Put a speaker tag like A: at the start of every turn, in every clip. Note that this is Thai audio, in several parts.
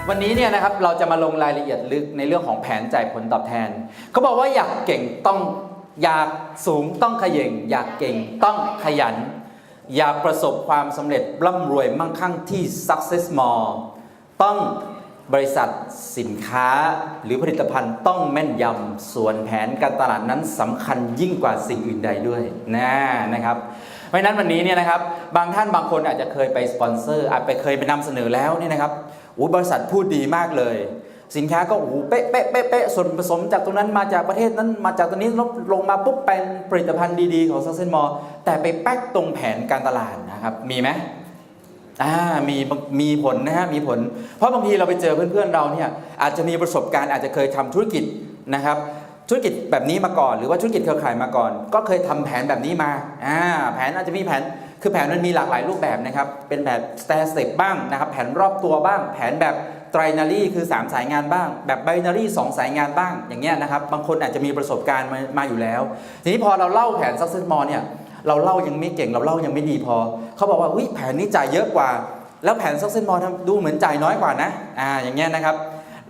A: วันนี้เนี่ยนะครับเราจะมาลงรายละเอียดลึกในเรื่องของแผนจ่ายผลตอบแทนเขาบอกว่าอยากเก่งต้องอยากสูงต้องเขย่งอยากเก่งต้องขยันอยากประสบความสำเร็จร่ำรวยมั่งคั่งที่ Success More ต้องบริษัทสินค้าหรือผลิตภัณฑ์ต้องแม่นยำส่วนแผนการตลาดนั้นสำคัญยิ่งกว่าสิ่งอื่นใดด้วยนะครับเพราะฉะนั้นวันนี้เนี่ยนะครับบางท่านบางคนอาจจะเคยไปสปอนเซอร์อาจไปเคยไปนำเสนอแล้วเนี่ยนะครับบริษัทพูดดีมากเลยสินค้าก็เป๊ะเป๊ะเป๊ะเป๊ะส่วนผสมจากตรงนั้นมาจากประเทศนั้นมาจากตรงนี้ลงมาปุ๊บเป็นผลิตภัณฑ์ดีๆของ Success More แต่ไปแป๊กตรงแผนการตลาดนะครับมีไหมมีผลนะฮะมีผลเพราะบางทีเราไปเจอเพื่อนๆเราเนี่ยอาจจะมีประสบการณ์อาจจะเคยทำธุรกิจนะครับธุรกิจแบบนี้มาก่อนหรือว่าธุรกิจเครือข่ายมาก่อนก็เคยทำแผนแบบนี้มาแผนอาจจะมีแผนคือแผนมันมีหลากหลายรูปแบบนะครับเป็นแบบ stair step บ้างนะครับแผนรอบตัวบ้างแผนแบบ trinary คือ3สายงานบ้างแบบ binary 2สายงานบ้างอย่างเงี้ยนะครับบางคนอาจจะมีประสบการณ์มาอยู่แล้วทีนี้พอเราเล่าแผน Success More เนี่ยเราเล่ายังไม่เก่งเราเล่ายังไม่ดีพอเขาบอกว่าแผนนี้จ่ายเยอะกว่าแล้วแผน Success More ดูเหมือนจ่ายน้อยกว่านะอย่างเงี้ยนะครับ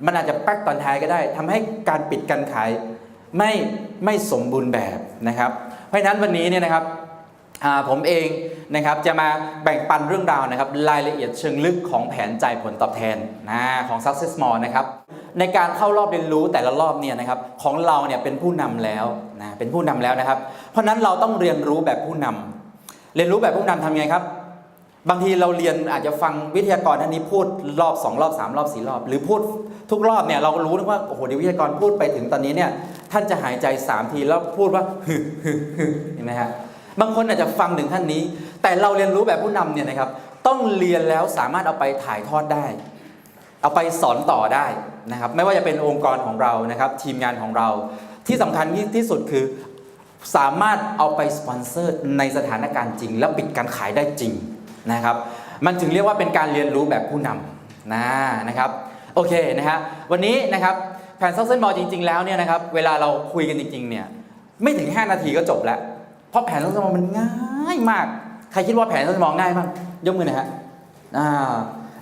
A: มันอาจจะแป๊กตอนท้ายก็ได้ทำให้การปิดการขายไม่สมบูรณ์แบบนะครับเพราะฉะนั้นวันนี้เนี่ยนะครับผมเองนะครับจะมาแบ่งปันเรื่องราวนะครับรายละเอียดเชิงลึกของแผนจ่ายผลตอบแทนของ Success More นะครับในการเข้ารอบเรียนรู้แต่ละรอบเนี่ยนะครับของเราเนี่ยเป็นผู้นำแล้วเป็นผู้นำแล้วนะครับเพราะนั้นเราต้องเรียนรู้แบบผู้นำเรียนรู้แบบผู้นำทำไงครับบางทีเราเรียนอาจจะฟังวิทยากรท่านนี้พูดรอบ2รอบ3รอบ4รอบหรือพูดทุกรอบเนี่ยเราก็รู้ว่าโอ้โหเดี๋ยววิทยากรพูดไปถึงตอนนี้เนี่ยท่านจะหายใจ3ทีแล้วพูดว่าเห็นไหมฮะบางคนอาจจะฟังถึงท่านนี้แต่เราเรียนรู้แบบผู้นำเนี่ยนะครับต้องเรียนแล้วสามารถเอาไปถ่ายทอดได้เอาไปสอนต่อได้นะครับไม่ว่าจะเป็นองค์กรของเรานะครับทีมงานของเราที่สำคัญที่สุดคือสามารถเอาไปสปอนเซอร์ในสถานการณ์จริงแล้วปิดการขายได้จริงนะครับมันถึงเรียกว่าเป็นการเรียนรู้แบบผู้นำนะครับโอเคนะฮะวันนี้นะครับแผน Success More จริงๆแล้วเนี่ยนะครับเวลาเราคุยกันจริงๆเนี่ยไม่ถึง5นาทีก็จบแล้วเพราะแผน Success More มันง่ายมากใครคิดว่าแผน Success More ง่ายบ้างยกมือหน่อยฮะ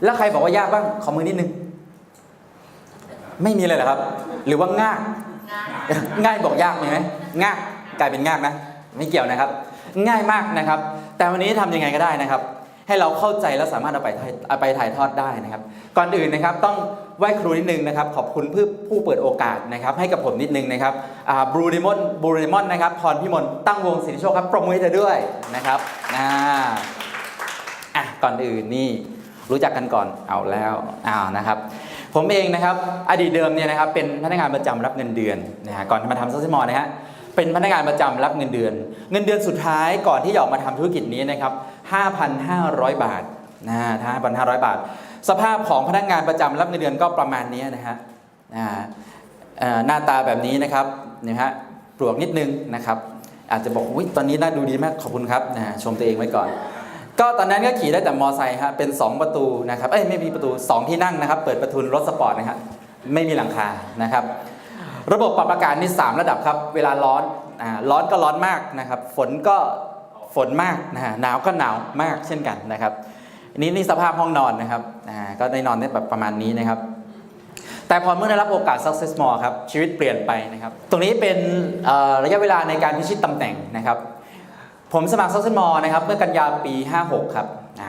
A: แล้วใครบอกว่ายากบ้างขอมือนิดนึงไม่มีเลยเหรอครับหรือว่าง่ายง่ายบอกยากมีไหมง่ายกลายเป็นง่ายนะไม่เกี่ยวนะครับง่ายมากนะครับแต่วันนี้ทำยังไงก็ได้นะครับให้เราเข้าใจและสามารถเอาไปถ่ายทอดได้นะครับก่อนอื่นนะครับต้องไหว้ครูนิดนึงนะครับขอบคุณผู้เปิดโอกาสนะครับให้กับผมนิดนึงนะครับบรูเดมอนนะครับพรพิมลตั้งวงศิริโชคครับปรบมือให้เธอด้วยนะครับก่อนอื่นนี่รู้จักกันก่อนเอาแล้วนะครับผมเองนะครับอดีตเดิมเนี่ยนะครับเป็นพนักงานประจำรับเงินเดือนก่อนมาทำSuccess Moreนะฮะเป็นพนักงานประจำรับเงินเดือนสุดท้ายก่อนที่จะออกมาทำธุรกิจนี้นะครับ 5,500 บาท5,500 บาทสภาพของพนักงานประจำรับเงินเดือนก็ประมาณนี้นะฮะหน้าตาแบบนี้นะครับปลวกนิดนึงนะครับอาจจะบอกตอนนี้น่าดูดีมากขอบคุณครับชมตัวเองไว้ก่อนก็ตอนนั้นก็ขี่ได้แต่มอไซค์เป็น2ประตูนะครับไม่มีประตู2ที่นั่งนะครับเปิดประทุนรถสปอร์ตนะครับไม่มีหลังคานะครับระบบปรับอากาศมี3ระดับครับเวลาร้อนก็ร้อนมากนะครับฝนก็ฝนมากหนาวก็หนาวมากเช่นกันนะครับนี่สภาพห้องนอนนะครับก็ได้นอนได้แบบประมาณนี้นะครับแต่พอเมื่อได้รับโอกาส Success More ครับชีวิตเปลี่ยนไปนะครับตรงนี้เป็นระยะเวลาในการพิชิตตำแหน่งนะครับผมสมัคร Success More นะครับเมื่อกันยาปี56ครับ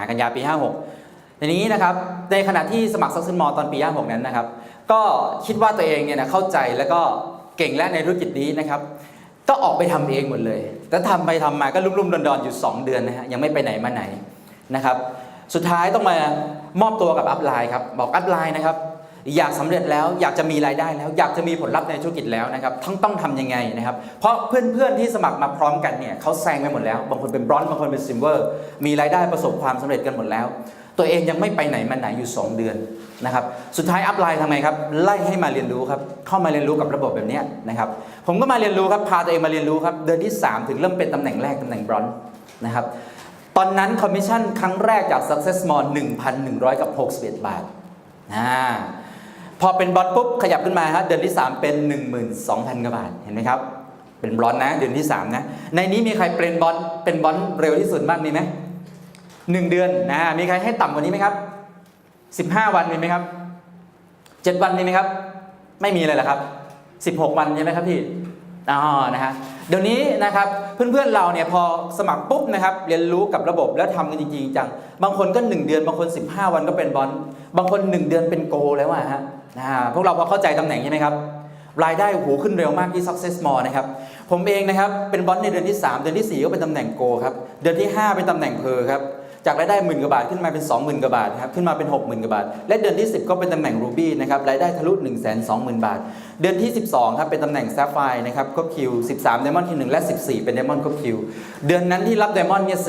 A: กันยาปี56ในนี้นะครับในขณะที่สมัคร Success More ตอนปี56นั้นนะครับก็คิดว่าตัวเองเนี่ยเข้าใจแล้วก็เก่งและในธุรกิจนี้นะครับก็ออกไปทำเองหมดเลยแต่ทำไปทำมาก็ลุ่มๆดอนๆอยู่2เดือนนะฮะยังไม่ไปไหนมาไหนนะครับสุดท้ายต้องมามอบตัวกับอัพไลน์ครับบอกอัพไลน์นะครับอยากสำเร็จแล้วอยากจะมีรายได้แล้วอยากจะมีผลลัพธ์ในธุรกิจแล้วนะครับต้องทำยังไงนะครับเพราะเพื่อนๆที่สมัครมาพร้อมกันเนี่ยเขาแซงไปหมดแล้วบางคนเป็นบรอนซ์บางคนเป็นซิลเวอร์มีรายได้ประสบความสำเร็จกันหมดแล้วตัวเองยังไม่ไปไหนมาไหนอยู่2เดือนนะครับสุดท้ายอัพไลน์ทำไงครับไล่ให้มาเรียนรู้ครับเข้ามาเรียนรู้กับระบบแบบนี้นะครับผมก็มาเรียนรู้ครับพาตัวเองมาเรียนรู้ครับเดือนที่3ถึงเริ่มเป็นตำแหน่งแรกตำแหน่งบรอนซ์นะครับตอนนั้นคอมมิชชั่นครั้งแรกจาก Success More 1,161 บาทพอเป็นบรอนซ์ปุ๊บขยับขึ้นมาฮะเดือนที่3เป็น 12,000 กว่าบาทเห็นไหมครับเป็นบรอนซ์นะเดือนที่3นะในนี้มีใครเป็นบรอนซ์เร็วที่สุดบ้างมีไหม1 เดือนมีใครให้ต่ำกว่านี้ไหมครับ15 วันมีไหมครับ 7 วันมีไหมครับไม่มีเลยเหรอครับ16 วันใช่ไหมครับพี่นะฮะเดี๋ยวนี้นะครับเพื่อนๆเราเนี่ยพอสมัครปุ๊บนะครับเรียนรู้กับระบบแล้วทำกันจริงๆจังบางคนก็1 เดือนบางคน15 วันก็เป็นบอลบางคน1 เดือนเป็นโกแล้วฮะพวกเราพอเข้าใจตำแหน่งใช่ไหมครับรายได้โหขึ้นเร็วมากที่ Success More นะครับผมเองนะครับเป็นบอลในเดือนที่3เดือนที่4ก็เป็นตำแหน่งโกครับเดือนที่5เป็นตำแหน่งเพอครับจากรายได้10,000 กว่าบาทขึ้นมาเป็น 20,000 กว่าบาทครับขึ้นมาเป็น 60,000 กว่าบาทและเดือนที่10ก็เป็นตำแหน่งรูบี้นะครับรายได้ทะลุ 120,000 บาทเดือนที่12ครับเป็นตำแหน่งแซฟไฟร์นะครับครบคิว13ไดมอนด์ที่1และ14เป็นไดมอนด์ครบคิวเดือนนั้นที่รับไดมอนด์เนี่ย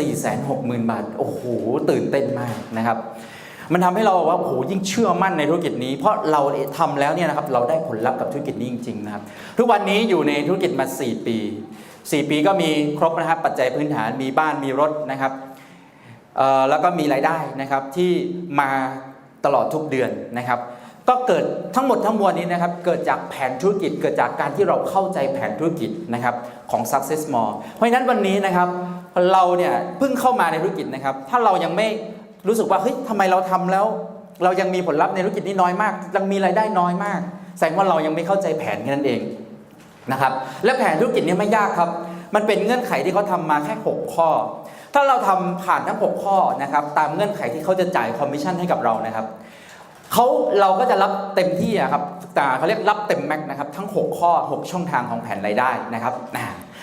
A: 460,000 บาทโอ้โหตื่นเต้นมากนะครับมันทำให้เราว่าโอ้โหยิ่งเชื่อมั่นในธุรกิจนี้เพราะเราทำแล้วเนี่ยนะครับเราได้ผลลัพธ์กับธุรกิจนี้จริงๆนะครับทุกวันนี้อยู่ในธุรกิจมา4 ปีก็มีครบนะครับปัจจัยพื้นฐานมีบ้านมีรถนะครับแล้วก็มีรายได้นะครับที่มาตลอดทุกเดือนนะครับก็เกิดทั้งหมดทั้งมวลนี้นะครับเกิดจากแผนธุรกิจเกิดจากการที่เราเข้าใจแผนธุรกิจนะครับของ Success More เพราะฉะนั้นวันนี้นะครับเราเนี่ยเพิ่งเข้ามาในธุรกิจนะครับถ้าเรายังไม่รู้สึกว่าเฮ้ยทำไมเราทำแล้วเรายังมีผลลัพธ์ในธุรกิจนี้น้อยมากยังมีรายได้น้อยมากแสดงว่าเรายังไม่เข้าใจแผนแค่นั้นเองนะครับและแผนธุรกิจนี้ไม่ยากครับมันเป็นเงื่อนไขที่เขาทำมาแค่6 ข้อถ้าเราทำผ่านทั้ง6 ข้อนะครับตามเงื่อนไขที่เขาจะจ่ายคอมมิชชั่นให้กับเรานะครับเราก็จะรับเต็มที่ครับเขาเรียกรับเต็มแม็กนะครับทั้ง6 ข้อ 6 ช่องทางของแผนรายได้นะครับ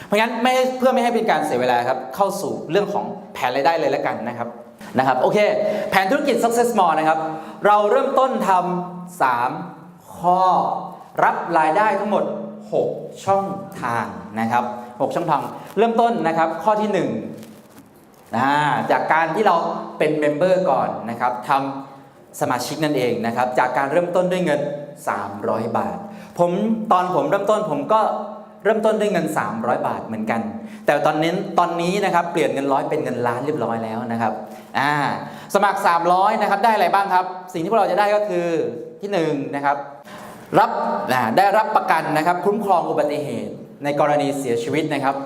A: เพราะงั้นเพื่อไม่ให้เป็นการเสียเวลาครับเข้าสู่เรื่องของแผนรายได้เลยแล้วกันนะครับโอเคแผนธุรกิจ Success More นะครับเราเริ่มต้นทำ3 ข้อรับรายได้ทั้งหมด6 ช่องทางนะครับ6 ช่องทางเริ่มต้นนะครับข้อที่1จากการที่เราเป็นเมมเบอร์ก่อนนะครับทำสมาชิกนั่นเองนะครับจากการเริ่มต้นด้วยเงิน300 บาทตอนผมเริ่มต้นผมก็เริ่มต้นด้วยเงิน300 บาทเหมือนกันแต่ตอนนี้นะครับเปลี่ยนเงิน100เป็นเงินล้านเรียบร้อยแล้วนะครับสมัคร300นะครับได้อะไรบ้างครับสิ่งที่พวกเราจะได้ก็คือที่1นะครับได้รับประกันนะครับคุ้มครองอุบัติเหตุในกรณีเสียชีวิตนะครับ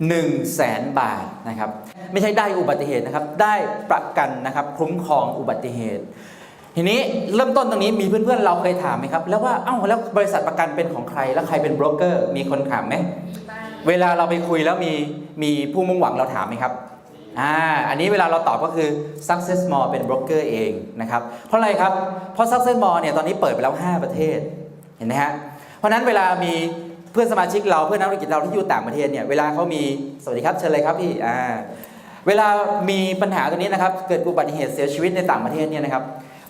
A: 100,000 บาทนะครับไม่ใช่ได้อุบัติเหตุนะครับได้ประกันนะครับคุ้มครองอุบัติเหตุทีนี้เริ่มต้นตรงนี้มีเพื่อนๆเราเคยถามไหมครับแล้วว่าแล้วบริษัทประกันเป็นของใครแล้วใครเป็นโบรกเกอร์มีคนถามไหมเวลาเราไปคุยแล้วมีผู้มุ่งหวังเราถามไหมครับอันนี้เวลาเราตอบก็คือ Success More เป็นโบรกเกอร์เองนะครับเพราะอะไรครับเพราะ Success More เนี่ยตอนนี้เปิดไปแล้ว5 ประเทศเห็นไหมฮะเพราะนั้นเวลามีเพื่อนสมาชิกเราเพื่อนนักธุรกิจเราที่อยู่ต่างประเทศเนี่ยเวลาเขามีสวัสดีครับเชิญเลยครับพี่เวลามีปัญหาตัวนี้นะครับเกิดอุบัติเหตุเสียชีวิตในต่างประเทศเนี่ยนะครับ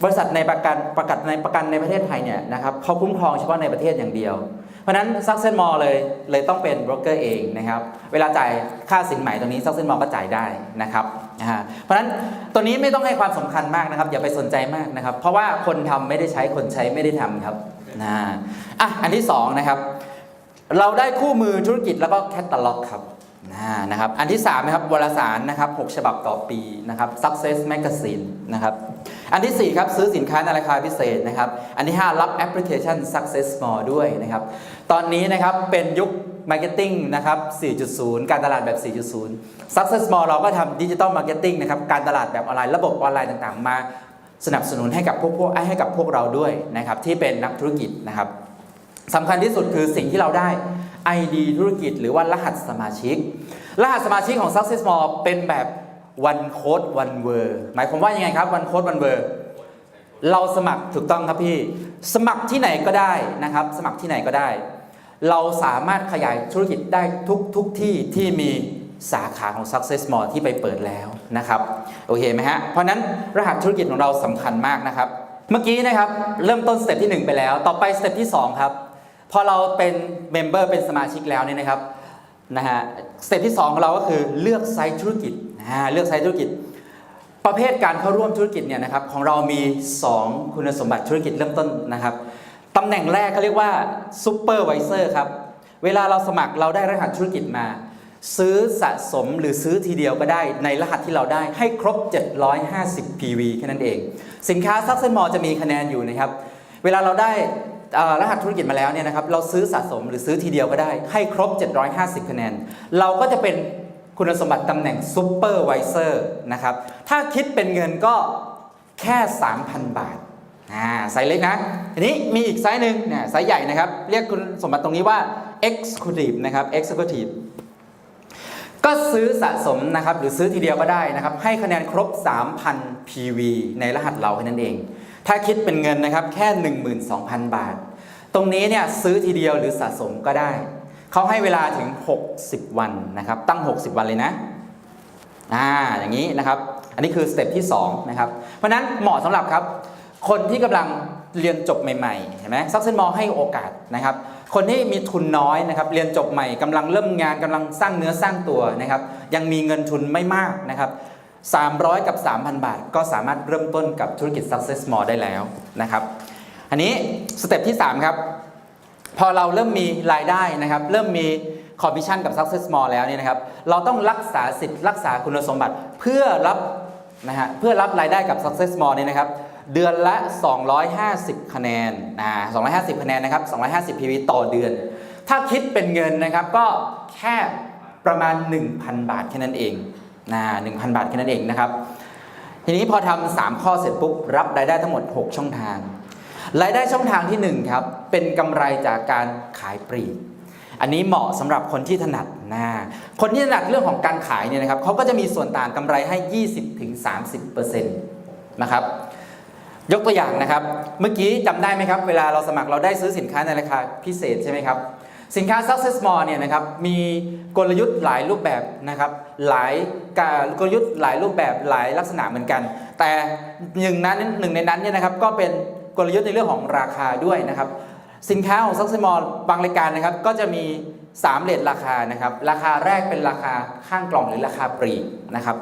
A: บริษัทในประกันในประเทศไทยเนี่ยนะครับเขาคุ้มครองเฉพาะในประเทศอย่างเดียวเพราะนั้น Success More เลยต้องเป็นโบรกเกอร์เองนะครับเวลาจ่ายค่าสินไหมตรงนี้ Success More ก็จ่ายได้นะครับเพราะฉะนั้นตัวนี้ไม่ต้องให้ความสำคัญมากนะครับอย่าไปสนใจมากนะครับเพราะว่าคนทำไม่ได้ใช้คนใช้ไม่ได้ทำครับอันที่2นะครับเราได้คู่มือธุรกิจแล้วก็แคตตาล็อกครับนะครับอันที่3นะครับวารสารนะครับ6 ฉบับต่อปีนะครับ Success Magazine นะครับอันที่4ครับซื้อสินค้าในราคาพิเศษนะครับอันที่5รับแอปพลิเคชัน Success More ด้วยนะครับตอนนี้นะครับเป็นยุค Marketing นะครับ 4.0 การตลาดแบบ 4.0 Success More เราก็ทำดิจิตอลมาร์เก็ตติ้งนะครับการตลาดแบบออนไลน์ระบบออนไลน์ต่างๆมาสนับสนุนให้กับพวกเราด้วยนะครับที่เป็นนักธุรกิจนะครับสำคัญที่สุดคือสิ่งที่เราได้ ID ธุรกิจหรือว่ารหัสสมาชิกของ Success More เป็นแบบ one code one word หมายความว่ายังไงครับ one code one word เราสมัครถูกต้องครับพี่สมัครที่ไหนก็ได้นะครับสมัครที่ไหนก็ได้เราสามารถขยายธุรกิจได้ทุกที่ที่มีสาขาของ Success More ที่ไปเปิดแล้วนะครับโอเคไหมฮะเพราะนั้นรหัสธุรกิจของเราสำคัญมากนะครับเมื่อกี้นะครับเริ่มต้นสเต็ปที่1ไปแล้วต่อไปสเต็ปที่2ครับพอเราเป็นเมมเบอร์เป็นสมาชิกแล้วเนี่ยนะครับสเต็ปที่2ของเราก็คือเลือกไซต์ธุรกิจเลือกไซต์ธุรกิจประเภทการเข้าร่วมธุรกิจเนี่ยนะครับของเรามี2คุณสมบัติธุรกิจเริ่มต้นนะครับตำแหน่งแรกเขาเรียกว่าซูเปอร์ไวเซอร์ครับเวลาเราสมัครเราได้รหัสธุรกิจมาซื้อสะสมหรือซื้อทีเดียวก็ได้ในรหัสที่เราได้ให้ครบ750 PV แค่นั้นเองสินค้า Success More จะมีคะแนนอยู่นะครับเวลาเราได้รหัสธุรกิจมาแล้วเนี่ยนะครับเราซื้อสะสมหรือซื้อทีเดียวก็ได้ให้ครบ750 คะแนนเราก็จะเป็นคุณสมบัติตำแหน่งซูเปอร์ไวเซอร์นะครับถ้าคิดเป็นเงินก็แค่ 3,000 บาท ไซส์เล็กนะทีนี้มีอีกไซส์หนึ่งเนี่ยไซส์ใหญ่นะครับเรียกคุณสมบัติตรงนี้ว่า Executive นะครับ Executive ก็ซื้อสะสมนะครับหรือซื้อทีเดียวก็ได้นะครับให้คะแนนครบ 3,000 PV ในรหัสเราแค่นั้นเองถ้าคิดเป็นเงินนะครับแค่ 12,000 บาทตรงนี้เนี่ยซื้อทีเดียวหรือสะสมก็ได้เขาให้เวลาถึง60วันนะครับตั้ง60วันเลยนะอย่างนี้นะครับอันนี้คือสเต็ปที่2นะครับเพราะนั้นเหมาะสำหรับครับคนที่กำลังเรียนจบใหม่ๆเห็นไหมซักเซนมอลให้โอกาสนะครับคนที่มีทุนน้อยนะครับเรียนจบใหม่กำลังเริ่มงานกำลังสร้างเนื้อสร้างตัวนะครับยังมีเงินทุนไม่มากนะครับ300กับ 3,000 บาทก็สามารถเริ่มต้นกับธุรกิจ Success More ได้แล้วนะครับอันนี้สเต็ปที่3ครับพอเราเริ่มมีรายได้นะครับเริ่มมีคอมมิชชั่นกับ Success More แล้วเนี่ยนะครับเราต้องรักษาสิทธิ์รักษาคุณสมบัติเพื่อรับรายได้กับ Success More เนี่ยนะครับเดือนละ250คะแนน250คะแนนนะครับ250 PV ต่อเดือนถ้าคิดเป็นเงินนะครับก็แค่ประมาณ 1,000 บาทแค่นั้นเอง1,000 บาทแค่นั้นเองนะครับทีนี้พอทำ3ข้อเสร็จปุ๊บรับรายได้ทั้งหมด6ช่องทางรายได้ช่องทางที่1ครับเป็นกำไรจากการขายปลีกอันนี้เหมาะสำหรับคนที่ถนัดคนที่ถนัดเรื่องของการขายเนี่ยนะครับเขาก็จะมีส่วนต่างกำไรให้ 20-30% นะครับยกตัวอย่างนะครับเมื่อกี้จำได้ไหมครับเวลาเราสมัครเราได้ซื้อสินค้าในราคาพิเศษใช่ไหมครับสินค้า Success More เนี่ยนะครับมีกลยุทธ์หลายรูปแบบนะครับหลายกลยุทธ์หลายรูปแบบหลายลักษณะเหมือนกันแต่หนึ่งในนั้นเนี่ยนะครับก็เป็นกลยุทธ์ในเรื่องของราคาด้วยนะครับสินค้าของ Success More บางรายการนะครับก็จะมี3เรทราคานะครับราคาแรกเป็นราคาข้างกล่องหรือราคาปลีกนะครับ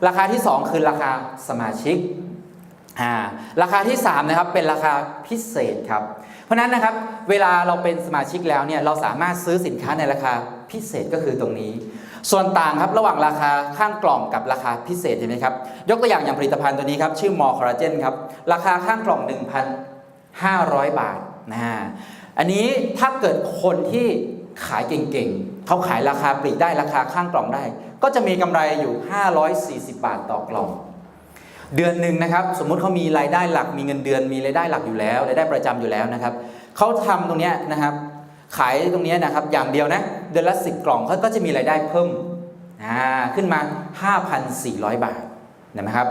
A: ราคาที่2คือราคาสมาชิกราคาที่3นะครับเป็นราคาพิเศษครับเพราะนั้นนะครับเวลาเราเป็นสมาชิกแล้วเนี่ยเราสามารถซื้อสินค้าในราคาพิเศษก็คือตรงนี้ส่วนต่างครับระหว่างราคาข้างกล่องกับราคาพิเศษเห็นไหมครับยกตัวอย่างผลิตภัณฑ์ตัวนี้ครับชื่อมอคอลลาเจนครับราคาข้างกล่อง 1,500 บาทอันนี้ถ้าเกิดคนที่ขายเก่งๆเขาขายราคาปลีกได้ราคาข้างกล่องได้ก็จะมีกำไรอยู่540 บาทต่อกล่องเดือนหนึ่งนะครับสมมุติเขามีรายได้หลักมีเงินเดือนมีรายได้หลักอยู่แล้วรายได้ประจำอยู่แล้วนะครับเขาทำตรงนี้นะครับขายตรงนี้นะครับอย่างเดียวนะเดือนละ10 กล่องเขาก็จะมีรายได้เพิ่มขึ้นมา 5,400 บาทเห็นไหมครับ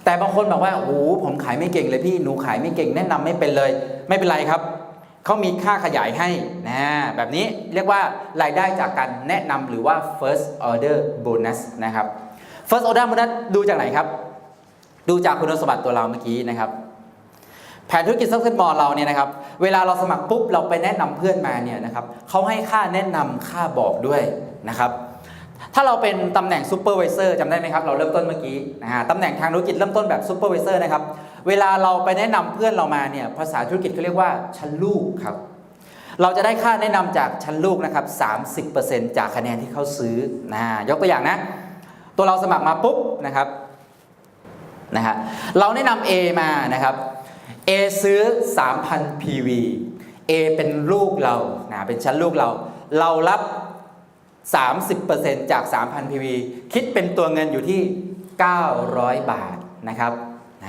A: แต่บางคนบอกว่าโอ้โหผมขายไม่เก่งเลยพี่หนูขายไม่เก่งแนะนำไม่เป็นเลยไม่เป็นไรครับเขามีค่าขยายให้แบบนี้เรียกว่ารายได้จากการแนะนำหรือว่า first order bonus นะครับ first order bonus ดูจากไหนครับดูจากคุณสมบัติตัวเราเมื่อกี้นะครับแผนธุรกิจ Success More เราเนี่ยนะครับเวลาเราสมัครปุ๊บเราไปแนะนำเพื่อนมาเนี่ยนะครับเขาให้ค่าแนะนำค่าบอกด้วยนะครับถ้าเราเป็นตำแหน่งซูเปอร์วิเซอร์จำได้ไหมครับเราเริ่มต้นเมื่อกี้ตำแหน่งทางธุรกิจเริ่มต้นแบบซูเปอร์วิเซอร์นะครับเวลาเราไปแนะนำเพื่อนเรามาเนี่ยภาษาธุรกิจเขาเรียกว่าชั้นลูกครับเราจะได้ค่าแนะนำจากชั้นลูกนะครับ 30% จากคะแนนที่เขาซื้อยกตัวอย่างนะตัวเราสมัครมาปุ๊บนะครับเราแนะนำ A มานะครับ A ซื้อ 3,000 PV A เป็นลูกเราเป็นชั้นลูกเรารับ 30% จาก 3,000 PV คิดเป็นตัวเงินอยู่ที่900 บาทนะครับ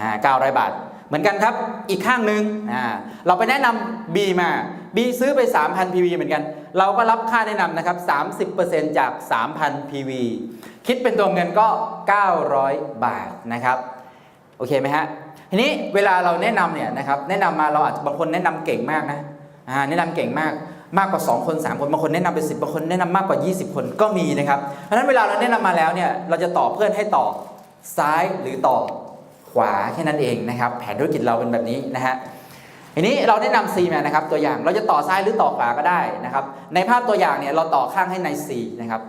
A: 900 บาทเหมือนกันครับอีกข้างหนึ่งเราไปแนะนำ B มา B ซื้อไป 3,000 PV เหมือนกันเราก็รับค่าแนะนำนะครับ 30% จาก 3,000 PV คิดเป็นตัวเงินก็900 บาทนะครับโอเคไหมฮะทีนี้เวลาเราแนะนำเนี่ยนะครับแนะนำมาเราอาจจะบางคนแนะนำเก่งมากนะแนะนำเก่งมากกว่า2คน3คนบางคนแนะนำเป็น10บางคนแนะนำมากกว่า20คนก็มีนะครับเพราะฉะนั้นเวลาเราแนะนำมาแล้วเนี่ยเราจะต่อเพื่อนให้ต่อซ้ายหรือต่อขวาแค่นั้นเองนะครับแผนธุรกิจเราเป็นแบบนี้นะฮะทีนี้เราแนะนำ C มานะครับตัวอย่างเราจะต่อซ้ายหรือต่อขวาก็ได้นะครับในภาพตัวอย่างเนี่ยเราต่อข้างให้ใน C นะครับ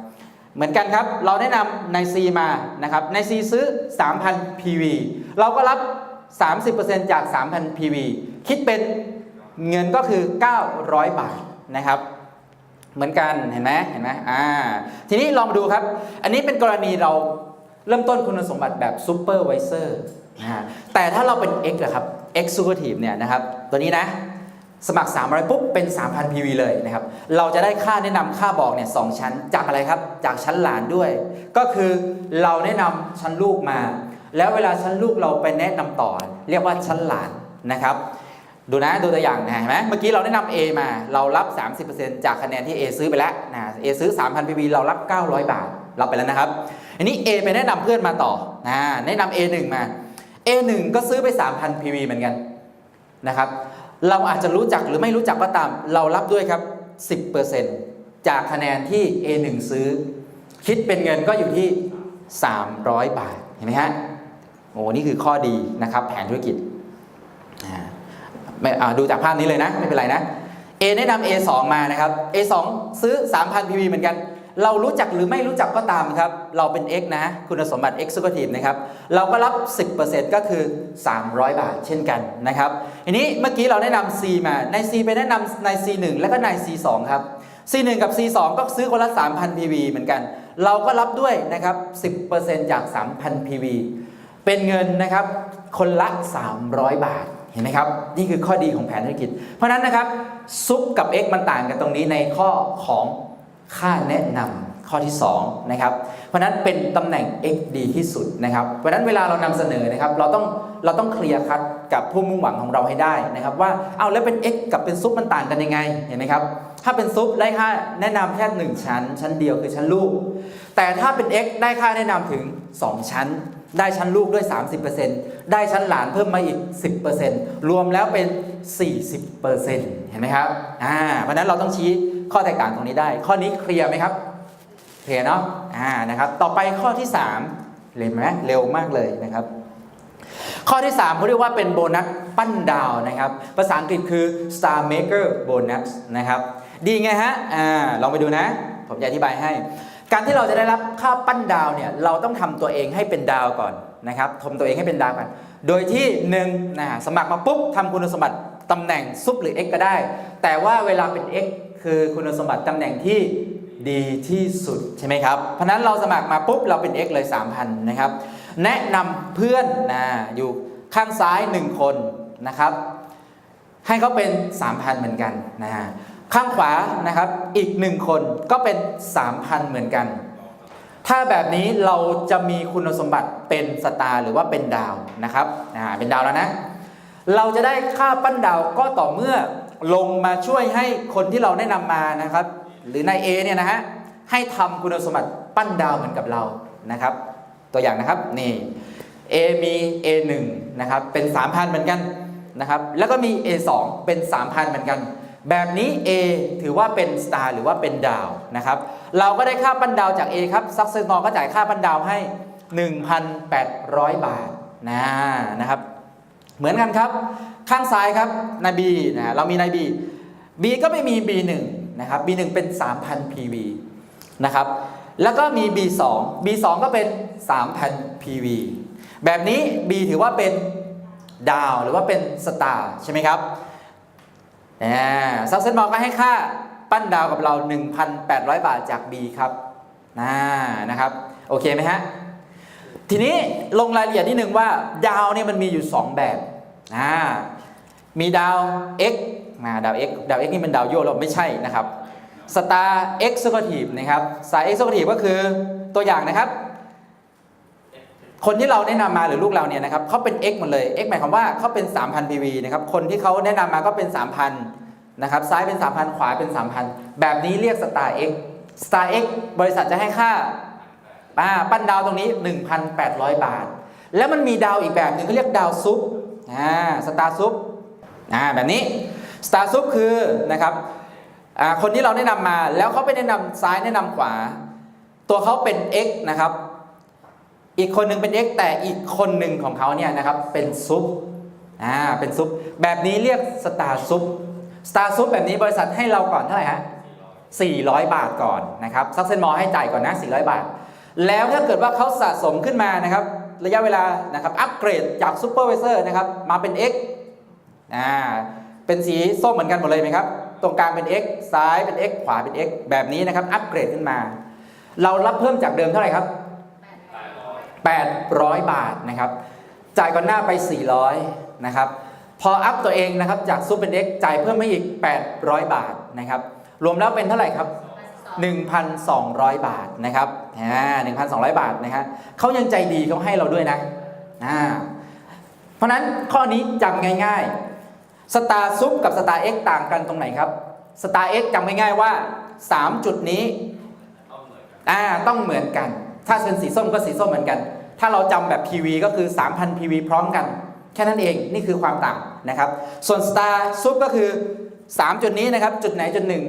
A: เหมือนกันครับเราแนะนำใน C มานะครับใน C ซื้อ 3,000 PV เราก็รับ 30% จาก 3,000 PV คิดเป็นเงินก็คือ900 บาทนะครับเหมือนกันเห็นไหมทีนี้ลองมาดูครับอันนี้เป็นกรณีเราเริ่มต้นคุณสมบัติแบบซูเปอร์วิเซอร์แต่ถ้าเราเป็น X นะครับ Executive เนี่ยนะครับตัวนี้นะสมัคร300ปุ๊บเป็น 3,000 PV เลยนะครับเราจะได้ค่าแนะนำค่าบอกเนี่ย2ชั้นจากอะไรครับจากชั้นหลานด้วยก็คือเราแนะนำชั้นลูกมาแล้วเวลาชั้นลูกเราไปแนะนำต่อเรียกว่าชั้นหลาน นะครับดูนะดูตัวอย่างนะเห็นไหมเมื่อกี้เราแนะนำ A มาเรารับ 30% จากคะแนนที่ A ซื้อไปแล้วนะ A ซื้อ 3,000 PV เรารับ900 บาทรับไปแล้วนะครับอันนี้ A ไปแนะนำเพื่อนมาต่อนะแนะนำ A1 มา A1 ก็ซื้อไป 3,000 PV เหมือนกันนะครับเราอาจจะรู้จักหรือไม่รู้จักก็ตามเรารับด้วยครับ 10% จากคะแนนที่ A1 ซื้อคิดเป็นเงินก็อยู่ที่300 บาทเห็นไหมฮะโอ้นี่คือข้อดีนะครับแผนธุรกิจดูจากภาพนี้เลยนะไม่เป็นไรนะ A แนะนำ A2 มานะครับ A2 ซื้อ 3,000 PV เหมือนกันเรารู้จักหรือไม่รู้จักก็ตามครับเราเป็น X นะคุณสมบัติ Executive นะครับเราก็รับ 10% ก็คือ300 บาทเช่นกันนะครับทีนี้เมื่อกี้เราแนะนำ C มาใน C ไปแนะนำใน C1 แล้วก็ใน C2 ครับ C1 กับ C2 ก็ซื้อคนละ 3,000 PV เหมือนกันเราก็รับด้วยนะครับ 10% จาก 3,000 PV เป็นเงินนะครับคนละ300 บาทเห็นไหมครับนี่คือข้อดีของแผนธุรกิจเพราะนั้นนะครับซุปกับ X มันต่างกันตรงนี้ในข้อของค่าแนะนำข้อที่2นะครับเพราะนั้นเป็นตำแหน่ง X ดีที่สุดนะครับเพราะนั้นเวลาเรานำเสนอนะครับเราต้องเคลียร์คัดกับผู้มุ่งหวังของเราให้ได้นะครับว่าเอาแล้วเป็น X กับเป็นซุปมันต่างกันยังไงเห็นไหมครับถ้าเป็นซุปได้ค่าแนะนำแค่1ชั้นเดียวคือชั้นลูกแต่ถ้าเป็น X ได้ค่าแนะนำถึง2ชั้นได้ชั้นลูกด้วย 30% ได้ชั้นหลานเพิ่มมาอีก 10% รวมแล้วเป็น 40% เห็นไหมครับเพราะนั้นเราต้องชี้ข้อแตกต่างตรงนี้ได้ข้อนี้เคลียร์ไหมครับเคลียร์เนาะนะครับต่อไปข้อที่3เร็วไหมเร็วมากเลยนะครับข้อที่3เขาเรียกว่าเป็นโบนัสปั้นดาวนะครับภาษาอังกฤษคือ Star Maker Bonus นะครับดีไงฮะลองไปดูนะผมจะอธิบายให้การที่เราจะได้รับค่าปั้นดาวเนี่ยเราต้องทำตัวเองให้เป็นดาวก่อนนะครับทำตัวเองให้เป็นดาวก่อนโดยที่1สมัครมาปุ๊บทำคุณสมบัติตำแหน่งซุปหรือ X ก็ได้แต่ว่าเวลาเป็น X คือคุณสมบัติตำแหน่งที่ดีที่สุดใช่ไหมครับเพราะนั้นเราสมัครมาปุ๊บเราเป็น X เลย 3,000 นะครับแนะนำเพื่อนอยู่ข้างซ้าย1คนนะครับให้เขาเป็น 3,000 เหมือนกันข้างขวานะครับอีก1คนก็เป็น 3,000 เหมือนกันถ้าแบบนี้เราจะมีคุณสมบัติเป็นสตาร์หรือว่าเป็นดาวนะครับเป็นดาวแล้วนะเราจะได้ค่าปั้นดาวก็ต่อเมื่อลงมาช่วยให้คนที่เราแนะนำมานะครับหรือนาย A เนี่ยนะฮะให้ทำคุณสมบัติปั้นดาวเหมือนกับเรานะครับตัวอย่างนะครับนี่ A มี A1 นะครับเป็น 3,000 เหมือนกันนะครับแล้วก็มี A2 เป็น 3,000 เหมือนกันแบบนี้ A ถือว่าเป็นสตาร์หรือว่าเป็นดาวนะครับเราก็ได้ค่าปั้นดาวจาก A ครับ Success Mall ก็จ่ายค่าปั้นดาวให้ 1,800 บาทนะครับเหมือนกันครับข้างซ้ายครับนาย B เรามีนาย B B ก็ไม่มี B1 นะครับ B1 เป็น 3,000 PV นะครับแล้วก็มี B2 B2 ก็เป็น 3,000 PV แบบนี้ B ถือว่าเป็นดาวหรือว่าเป็นสตาร์ใช่ไหมครับซักเซนมอลก็ให้ค่าปั้นดาวกับเรา 1,800 บาทจาก B ครับนะครับโอเคไหมฮะทีนี้ลงรายละเอียดนิดนึงว่าดาวเนี่ยมันมีอยู่2แบบมีดาว X ดาว X นี่เป็นดาวโยกเราไม่ใช่นะครับสตาร์ Executive นะครับสาย Executive ก็คือตัวอย่างนะครับคนที่เราแนะนำมาหรือลูกเราเนี่ยนะครับเขาเป็น X หมดเลย X หมายความว่าเขาเป็น 3,000 PV นะครับคนที่เขาแนะนำมาก็เป็น 3,000 นะครับซ้ายเป็น 3,000 ขวาเป็น 3,000 แบบนี้เรียก Star X Star X บริษัทจะให้ค่าปั้นดาวตรงนี้ 1,800 บาทแล้วมันมีดาวอีกแบบหนึ่งเขาเรียกดาวซุปสตาร์ซุปแบบนี้สตาร์ซุปคือนะครับคนที่เราแนะนำมาแล้วเขาไปแนะนำซ้ายแนะนำขวาตัวเขาเป็น X นะครับอีกคนหนึ่งเป็น X แต่อีกคนหนึ่งของเขาเนี่ยนะครับเป็นซุปเป็นซุปแบบนี้เรียกสตาร์ซุปสตาร์ซุปแบบนี้บริษัทให้เราก่อนเท่าไหร่ฮะ400 บาทก่อนนะครับซักเซนมอลให้จ่ายก่อนนะ400 บาทแล้วถ้าเกิดว่าเขาสะสมขึ้นมานะครับระยะเวลานะครับอัปเกรดจากซูเปอร์ไวเซอร์นะครับมาเป็น X เป็นสีส้มเหมือนกันหมดเลยไหมครับตรงกลางเป็น X ซ้ายเป็น X ขวาเป็น X แบบนี้นะครับอัปเกรดขึ้นมาเรารับเพิ่มจากเดิมเท่าไหร่ครับ800 บาทนะครับจ่ายก่อนหน้าไป400นะครับพออัพตัวเองนะครับจากซูเปอร์ X จ่ายเพิ่มมาอีก800 บาทนะครับรวมแล้วเป็นเท่าไหร่ครับ 1,200 บาทนะครับ1,200 บาทนะฮะเขายังใจดีเขาให้เราด้วยนะ ราะฉะนั้นข้อนี้จำง่ายๆสตาร์ซุปกับสตาร์เอ็กต่างกันตรงไหนครับสตาร์เอ็กจำง่ายๆว่า3จุดนี้ต้องเหมือนกันถ้าเป็นสีส้มก็สีส้มเหมือนกันถ้าเราจำแบบ PV ก็คือ 3,000 PV พร้อมกันแค่นั้นเองนี่คือความต่างนะครับส่วนสตาร์ซุปก็คือ3จุดนี้นะครับจุดไหนจุดหนึ่ง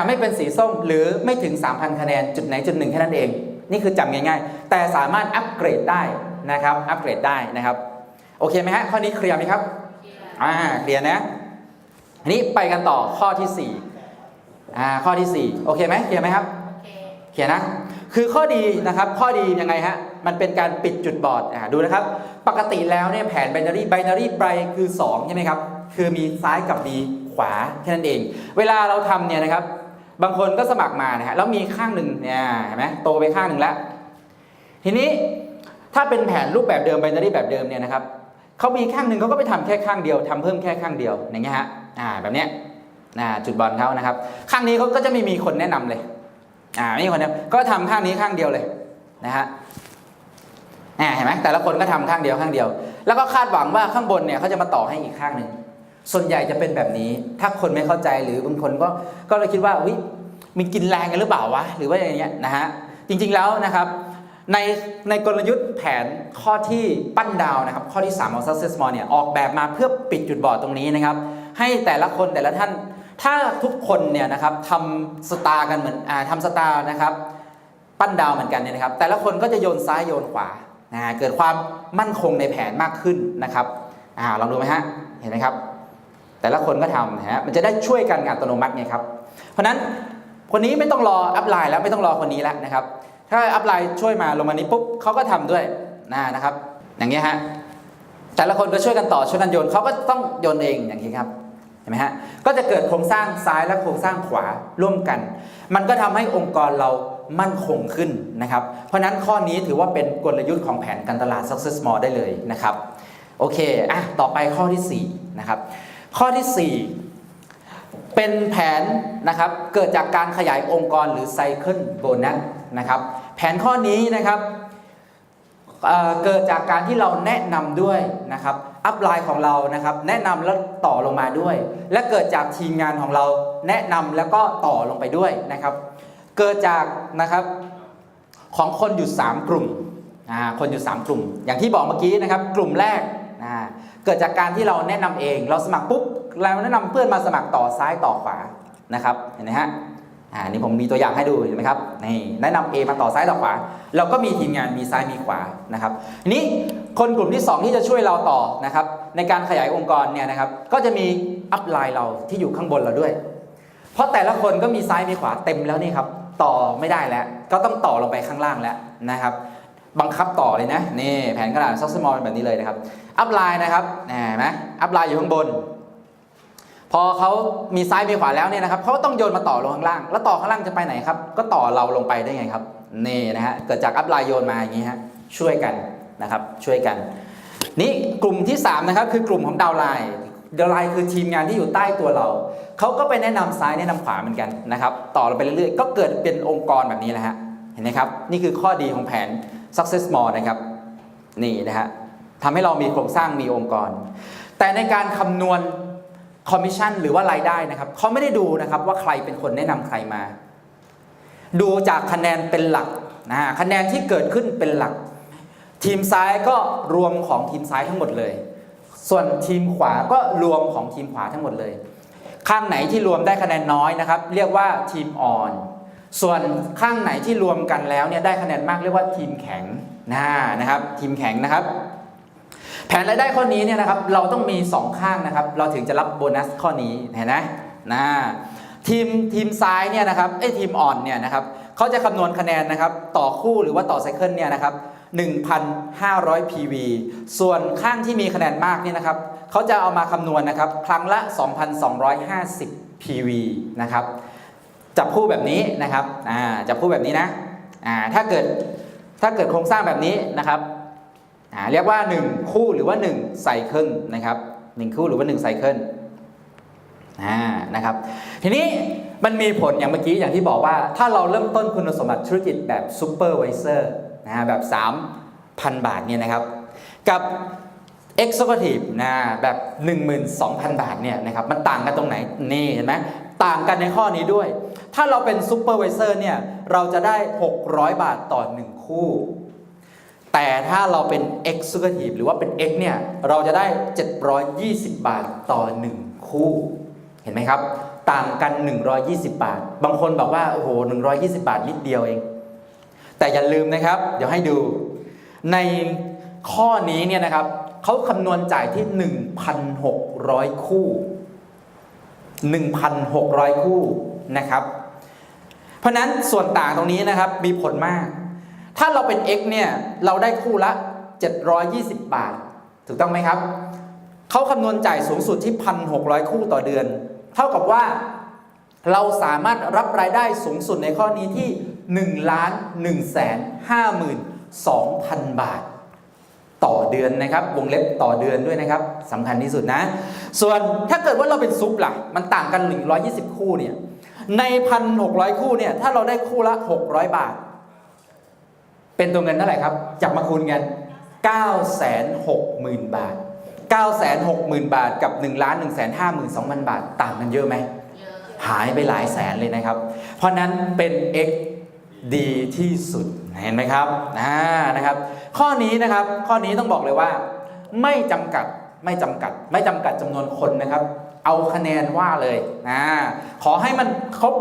A: ไม่เป็นสีส้มหรือไม่ถึง 3,000 คะแนนจุดไหนจุดหนึ่งแค่นั้นเองนี่คือจำง่ายๆแต่สามารถอัปเกรดได้นะครับอัปเกรดได้นะครับโอเคไหมฮะข้อนี้เคลียร์ไหมครับเคลียร์นะทีนี้ไปกันต่อข้อที่4ข้อที่4โอเคไหมเคลียร์ไหมครับเคลียร์นะคือข้อดีนะครับข้อดียังไงฮะมันเป็นการปิดจุดบอดดูนะครับปกติแล้วเนี่ยแผนไบนารีไบคือ2ใช่ไหมครับคือมีซ้ายกับมีขวาแค่นั้นเองเวลาเราทำเนี่ยนะครับบางคนก็สมัครมานะฮะแล้วมีข้างหนึ่งเนี่ยเห็นไหมโตไปข้างหนึ่งแล้วทีนี้ถ้าเป็นแผนรูปแบบเดิมไบนารีแบบเดิมเนี่ยนะครับเขามีข้างหนึ่งเขาก็ไปทำแค่ข้างเดียวทำเพิ่มแค่ข้างเดียวอย่างเงี้ยฮะแบบเนี้ยจุดบอลเขานะครับข้างนี้เขาก็จะไม่มีคนแนะนำเลยไม่มีคนเนี่ยก็ทำข้างนี้ข้างเดียวเลยนะฮะเห็นไหมแต่ละคนก็ทำข้างเดียวแล้วก็คาดหวังว่าข้างบนเนี่ยเขาจะมาต่อให้อีกข้างหนึ่งส่วนใหญ่จะเป็นแบบนี้ถ้าคนไม่เข้าใจหรือบางคนก็เลยคิดว่ามีกินแรงกันหรือเปล่าวะหรือว่าอย่างเงี้ยนะฮะจริงๆแล้วนะครับในกลยุทธ์แผนข้อที่ปั้นดาวนะครับข้อที่3ของ Success More เนี่ยออกแบบมาเพื่อปิดจุดบอดตรงนี้นะครับให้แต่ละคนแต่ละท่านถ้าทุกคนเนี่ยนะครับทำสตาร์กันเหมือนทำสตาร์นะครับปั้นดาวเหมือนกันเนี่ยนะครับแต่ละคนก็จะโยนซ้ายโยนขวาเกิดความมั่นคงในแผนมากขึ้นนะครับลองดูไหมฮะเห็นไหมครับแต่ละคนก็ทำนะฮะมันจะได้ช่วยกันอัตโนมัติไงครับเพราะฉะนั้นคนนี้ไม่ต้องรออัพไลน์แล้วไม่ต้องรอคนนี้แล้วนะครับถ้าอัพไลน์ช่วยมาลงมานี้ปุ๊บเขาก็ทำด้วยนะครับอย่างนี้ฮะแต่ละคนก็ช่วยกันต่อช่วยกันโยนเขาก็ต้องโยนเองอย่างนี้ครับเห็นไหมฮะก็จะเกิดโครงสร้างซ้ายและโครงสร้างขวาร่วมกันมันก็ทำให้องค์กรเรามั่นคงขึ้นนะครับเพราะนั้นข้อนี้ถือว่าเป็นกลยุทธ์ของแผนการตลาด Success More ได้เลยนะครับโอเคต่อไปข้อที่4นะครับข้อที่4เป็นแผนนะครับเกิดจากการขยายองค์กรหรือ Cycle Bonus นะครับแผนข้อนี้นะครับเกิดจากการที่เราแนะนำด้วยนะครับอัพไลน์ของเรานะครับแนะนำแล้วต่อลงมาด้วยและเกิดจากทีมงานของเราแนะนำแล้วก็ต่อลงไปด้วยนะครับเกิดจากนะครับของคนอยู่3กลุ่มคนอยู่3กลุ่มอย่างที่บอกเมื่อกี้นะครับกลุ่มแรกเกิดจากการที่เราแนะนำเองเราสมัครปุ๊บเราแนะนำเพื่อนมาสมัครต่อซ้ายต่อขวานะครับเห็นไหมฮะนี่ผมมีตัวอย่างให้ดูเห็นไหมครับนี่แนะนำ A มาต่อซ้ายต่อขวาเราก็มีทีมงานมีซ้ายมีขวานะครับทีนี้คนกลุ่มที่2ที่จะช่วยเราต่อนะครับในการขยายองค์กรเนี่ยนะครับก็จะมีอัพไลน์เราที่อยู่ข้างบนเราด้วยเพราะแต่ละคนก็มีซ้ายมีขวาเต็มแล้วนี่ครับต่อไม่ได้แล้วก็ต้องต่อลงไปข้างล่างแล้วนะครับบังคับต่อเลยนะนี่แผนขนาด Success More แบบนี้เลยนะครับอัพไลน์นะครับเห็นไหมอัพไลน์อยู่ข้างบนพอเขามีซ้ายมีขวาแล้วเนี่ยนะครับเขาต้องโยนมาต่อลงข้างล่างแล้วต่อข้างล่างจะไปไหนครับก็ต่อเราลงไปได้ไงครับนี่นะฮะเกิดจากอัพไลน์โยนมาอย่างนี้ฮะช่วยกันนะครับช่วยกันนี่กลุ่มที่3นะครับคือกลุ่มของดาวไลน์คือทีมงานที่อยู่ใต้ตัวเราเขาก็ไปแนะนำซ้ายแนะนำขวาเหมือนกันนะครับต่อเราไปเรื่อยๆก็เกิดเป็นองค์กรแบบนี้แหละฮะเห็นไหมครับนี่คือข้อดีของแผน Success More นะครับนี่นะฮะทำให้เรามีโครงสร้างมีองค์กรแต่ในการคำนวณคอมมิชชั่นหรือว่ารายได้นะครับเขาไม่ได้ดูนะครับว่าใครเป็นคนแนะนำใครมาดูจากคะแนนเป็นหลักคะแนนที่เกิดขึ้นเป็นหลักทีมซ้ายก็รวมของทีมซ้ายทั้งหมดเลยส่วนทีมขวาก็รวมของทีมขวาทั้งหมดเลยข้างไหนที่รวมได้คะแนนน้อยนะครับเรียกว่าทีมอ่อนส่วนข้างไหนที่รวมกันแล้วเนี่ยได้คะแนนมากเรียกว่าทีมแข็งนะครับทีมแข็งนะครับแผนรายได้ข้อนี้เนี่ยนะครับเราต้องมี2ข้างนะครับเราถึงจะรับโบนัสข้อนี้เห็นไหมทีมซ้ายเนี่ยนะครับทีมอ่อนเนี่ยนะครับเขาจะคำนวณคะแนนนะครับต่อคู่หรือว่าต่อไซเคิลเนี่ยนะครับ 1,500 PV ส่วนข้างที่มีคะแนนมากเนี่ยนะครับเขาจะเอามาคำนวณนะครับครั้งละ 2,250 PV นะครับจับคู่แบบนี้นะครับจับคู่แบบนี้นะถ้าเกิดโครงสร้างแบบนี้นะครับเรียกว่า1คู่หรือว่า1ไซเคิลนะครับ1คู่หรือว่า1ไซเคิลนะครับทีนี้มันมีผลอย่างเมื่อกี้อย่างที่บอกว่าถ้าเราเริ่มต้นคุณสมบัติธุรกิจแบบซูเปอร์ไวเซอร์แบบ 3,000 บาทเนี่ยนะครับกับ Executive นะแบบ 12,000 บาทเนี่ยนะครับมันต่างกันตรงไหนนี่เห็นไหมต่างกันในข้อนี้ด้วยถ้าเราเป็น Supervisor เนี่ยเราจะได้600 บาทต่อ1คู่แต่ถ้าเราเป็น Executive หรือว่าเป็น X เนี่ยเราจะได้720 บาทต่อ1คู่เห็นไหมครับต่างกัน120 บาทบางคนบอกว่าโอ้โห120 บาทนิดเดียวเองแต่อย่าลืมนะครับเดี๋ยวให้ดูในข้อนี้เนี่ยนะครับเขาคำนวณจ่ายที่ 1,600 คู่ 1,600 คู่นะครับเพราะนั้นส่วนต่างตรงนี้นะครับมีผลมากถ้าเราเป็น X เนี่ยเราได้คู่ละ720 บาทถูกต้องไหมครับเขาคำนวณจ่ายสูงสุดที่ 1,600 คู่ต่อเดือนเท่ากับว่าเราสามารถรับรายได้สูงสุดในข้อนี้ที่ 1,152,000 บาทต่อเดือนนะครับวงเล็บต่อเดือนด้วยนะครับสำคัญที่สุดนะส่วนถ้าเกิดว่าเราเป็นซุปล่ะมันต่างกัน120คู่เนี่ยใน 1,600 คู่เนี่ยถ้าเราได้คู่ละ600 บาทเป็นตัวเงินเท่าไหร่ครับจับมาคูณกัน 960,000 บาท 960,000 บาทกับ 1,152,000 บาทต่างกันเยอะไหมหายไปหลายแสนเลยนะครับเพราะนั้นเป็น X ดีที่สุดเห็นไหมครับนะครับข้อนี้นะครับข้อนี้ต้องบอกเลยว่าไม่จำกัดจำนวนคนนะครับเอาคะแนนว่าเลยขอให้มันครบ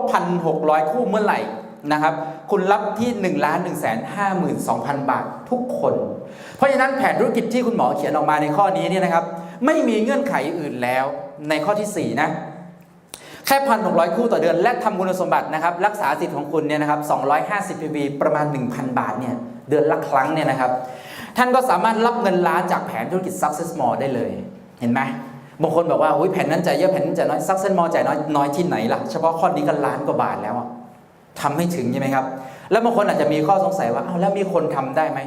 A: 1,600 คู่เมื่อไหร่นะครับคุณรับที่ 1,152,000 บาททุกคนเพราะฉะนั้นแผนธุรกิจที่คุณหมอเขียนออกมาในข้อนี้เนี่ยนะครับไม่มีเงื่อนไขอื่นแล้วในข้อที่4นะแค่ 1,600 คู่ต่อเดือนและทำคุณสมบัตินะครับรักษาสิทธิ์ของคุณเนี่ยนะครับ250 PV ประมาณ 1,000 บาทเนี่ยเดือนละครั้งเนี่ยนะครับท่านก็สามารถรับเงินล้านจากแผนธุรกิจ Success More ได้เลยเห็นไหมบางคนบอกว่าแผนนั้นจ่ายเยอะแผนนั้นจ่ายน้อย Success More จ่ายน้อยที่ไหนล่ะเฉพาะข้อนี้ก็ล้านกว่าบาทแล้วทำไม่ถึงใช่ไหมครับแล้วบางคนอาจจะมีข้อสงสัยว่าแล้วมีคนทำได้ไหม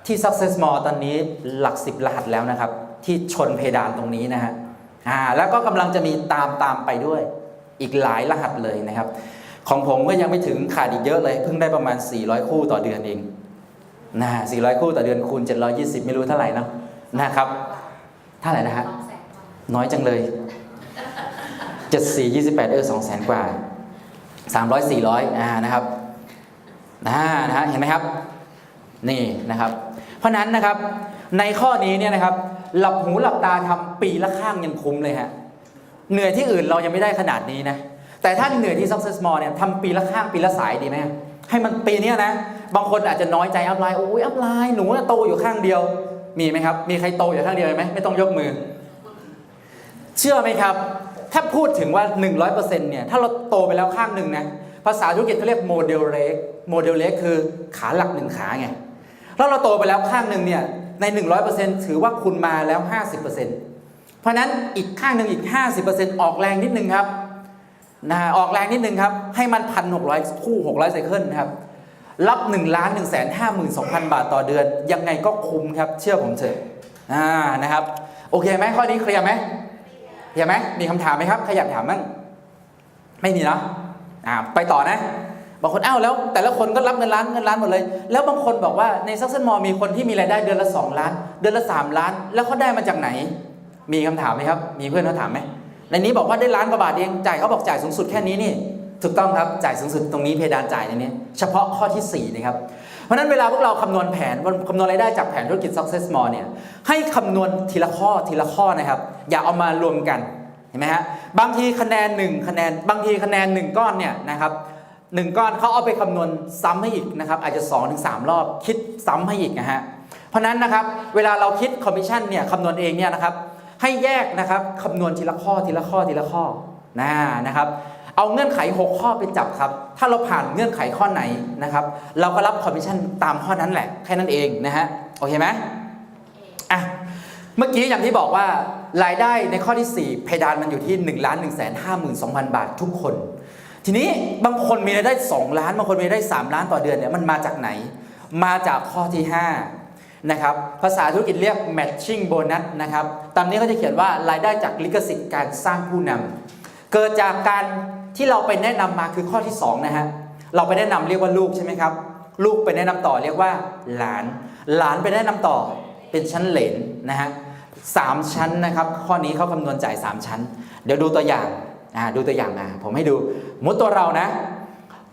A: ที่ Success More ตอนนี้หลัก10รหัสแล้วนะครับที่ชนเพดานตรงนี้นะฮะแล้วก็กำลังจะมีตามไปด้วยอีกหลายรหัสเลยนะครับของผมก็ยังไม่ถึงขาดอีกเยอะเลยเพิ่งได้ประมาณ400คู่ต่อเดือนเอง400คู่ต่อเดือนคูณ720ไม่รู้เท่าไหร่นะครับเท่าไหร่นะฮะน้อยจังเลย74 28 200,000 กว่า300 400นะครับเห็นไหมครับนี่นะครับเพราะนั้นนะครับในข้อนี้เนี่ยนะครับหลับหูหลับตาทำปีละข้างยังคุ้มเลยฮะเหนื่อยที่อื่นเรายังไม่ได้ขนาดนี้นะแต่ถ้าเหนื่อยที่ Success More เนี่ยทำปีละข้างปีละสายดีไหมให้มันปีนี้นะบางคนอาจจะน้อยใจอัพไลน์อัพไลน์หนูโตอยู่ข้างเดียวมีไหมครับมีใครโตอยู่ข้างเดียวไหมไม่ต้องยกมือเชื่อไหมครับถ้าพูดถึงว่า 100% เนี่ยถ้าเราโตไปแล้วข้างหนึ่งนะภาษาธุรกิจเขาเรียกโมเดลเล็กคือขาหลัก1ขาไงแล้วเราโตไปแล้วข้างหนึ่งเนี่ยใน 100% ถือว่าคุณมาแล้ว 50%เพราะนั้นอีกข้างหนึ่งอีก 50% ออกแรงนิดนึงครับออกแรงนิดนึงครับให้มัน 1,600 คู่600ไซเคิลครับรับ 1,152,000 บาทต่อเดือนยังไงก็คุ้มครับเชื่อผมเถอะนะครับโอเคไหมข้อนี้เคลียร์ไหมมีคำถามไหมครับใครอยากถามบ้างไม่มีเนาะไปต่อนะบางคนแล้วแต่ละคนก็รับเงินล้านหมดเลยแล้วบางคนบอกว่าใน Success More มีคนที่มีรายได้เดือนละ2 ล้านเดือนละ3 ล้านแล้วเขาได้มาจากไหนมีคำถามไหมครับมีเพื่อนเขาถามไหมในนี้บอกว่าได้1,000,000 กว่าบาทเองเขาบอกจ่ายสูงสุดแค่นี้นี่ถูกต้องครับจ่ายสูงสุดตรงนี้เพดานจ่ายในนี้เฉพาะข้อที่4นะครับเพราะฉะนั้นเวลาพวกเราคำนวณแผนคำนวณรายได้จากแผนธุรกิจ Success More เนี่ยให้คำนวณทีละข้อนะครับอย่าเอามารวมกันเห็นไหมฮะบางทีคะแนน1คะแนนบางทีคะแนน1ก้อนเนี่ยนะครับ1ก้อนเขาเอาไปคำนวณซ้ำให้อีกนะครับอาจจะ 2-3 รอบคิดซ้ำให้อีกนะฮะเพราะนั้นนะครับเวลาเราคิดคอมมิชชั่นเนี่ยคำนวณเองเนี่ยนะครับให้แยกนะครับคำนวณทีละข้อนะครับเอาเงื่อนไข6ข้อไปจับครับถ้าเราผ่านเงื่อนไขข้อไหนนะครับเราก็รับคอมมิชชั่นตามข้อนั้นแหละแค่นั้นเองนะฮะโอเคไหมเมื่อกี้อย่างที่บอกว่ารายได้ในข้อที่4เพดานมันอยู่ที่ 1,152,000 บาททุกคนทีนี้บางคนมีรายได้2 ล้านบางคนมีรายได้3 ล้านต่อเดือนเนี่ยมันมาจากไหนมาจากข้อที่5นะครับภาษาธุรกิจเรียก matching bonus นะครับตามนี้เขาจะเขียนว่ารายได้จากลิขสิทธิ์การสร้างผู้นำเกิดจากการที่เราไปแนะนำมาคือข้อที่2นะฮะเราไปแนะนำเรียกว่าลูกใช่ไหมครับลูกไปแนะนำต่อเรียกว่าหลานไปแนะนำต่อเป็นชั้นเหลนนะฮะ 3 ชั้นนะครับข้อนี้เขาคำนวณจ่าย3ชั้นเดี๋ยวดูตัวอย่างดูตัวอย่างมาผมให้ดูสมมติตัวเรานะ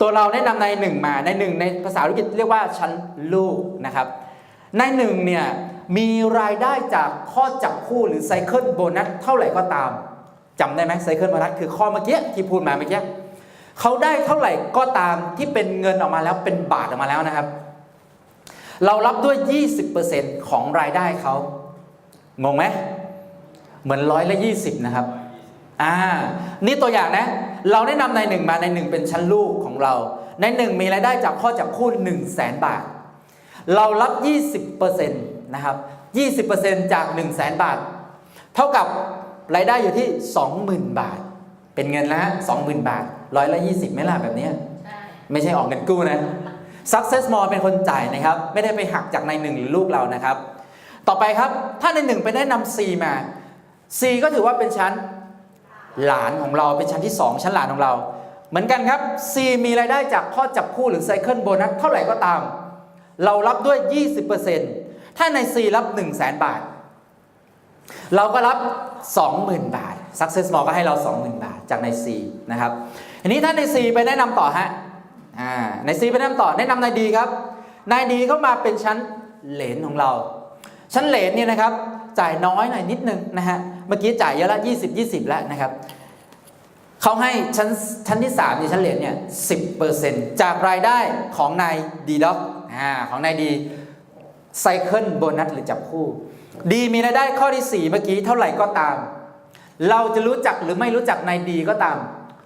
A: ตัวเราแนะนำใน1มาใน1ในภาษาอังกฤษเรียกว่าชั้นลูกนะครับใน1เนี่ยมีรายได้จากข้อจับคู่หรือไซเคิลโบนัสเท่าไหร่ก็ตามจำได้ไหมไซเคิลโบนัสคือข้อเมื่อกี้ที่พูดมาเมื่อกี้เขาได้เท่าไหร่ก็ตามที่เป็นเงินออกมาแล้วเป็นบาทออกมาแล้วนะครับเรารับด้วย 20% ของรายได้เขางงไหมเหมือน120นะครับนี่ตัวอย่างนะเราได้นำใน1มาใน1เป็นชั้นลูกของเราใน1มีรายได้จากข้อจับคู่ 100,000 บาทเรารับ 20% นะครับ 20% จาก 100,000 บาทเท่ากับรายได้อยู่ที่ 20,000 บาทเป็นเงินแล้ว 20,000 บาท120ไหมล่ะแบบนี้ไม่ใช่ออกเงินกู้นะ Success More เป็นคนจ่ายนะครับไม่ได้ไปหักจากใน1หรือลูกเรานะครับต่อไปครับถ้าใน1ไปได้นำ C มา C ก็ถือว่าเป็นชั้นหลานของเราเป็นชั้นที่2ชั้นหลานของเราเหมือนกันครับ C มีรายได้จากข้อจับคู่หรือไซเคิลโบนัสเท่าไหร่ก็ตามเรารับด้วย 20% ถ้าใน C รับ 100,000 บาทเราก็รับ 20,000 บาท Success More ก็ให้เรา 20,000 บาทจากใน C นะครับทีนี้ถ้าใน C ไปแนะนำต่อฮะใน C ไปแนะนำต่อแนะนำนายดีครับนายดีเข้ามาเป็นชั้นเหลนของเราชั้นเหลนเนี่ยนะครับจ่ายน้อยหน่อยนิดนึงนะฮะเมื่อกี้จ่ายเยอะละ20แล้วนะครับเขาให้ชั้นที่3ในชั้นเหลนเนี่ย 10% จากรายได้ของนายดีด็อกของนายดีไซเคิลโบนัสหรือจับคู่ดีมีรายได้ข้อที่4เมื่อกี้เท่าไหร่ก็ตามเราจะรู้จักหรือไม่รู้จักนายดีก็ตาม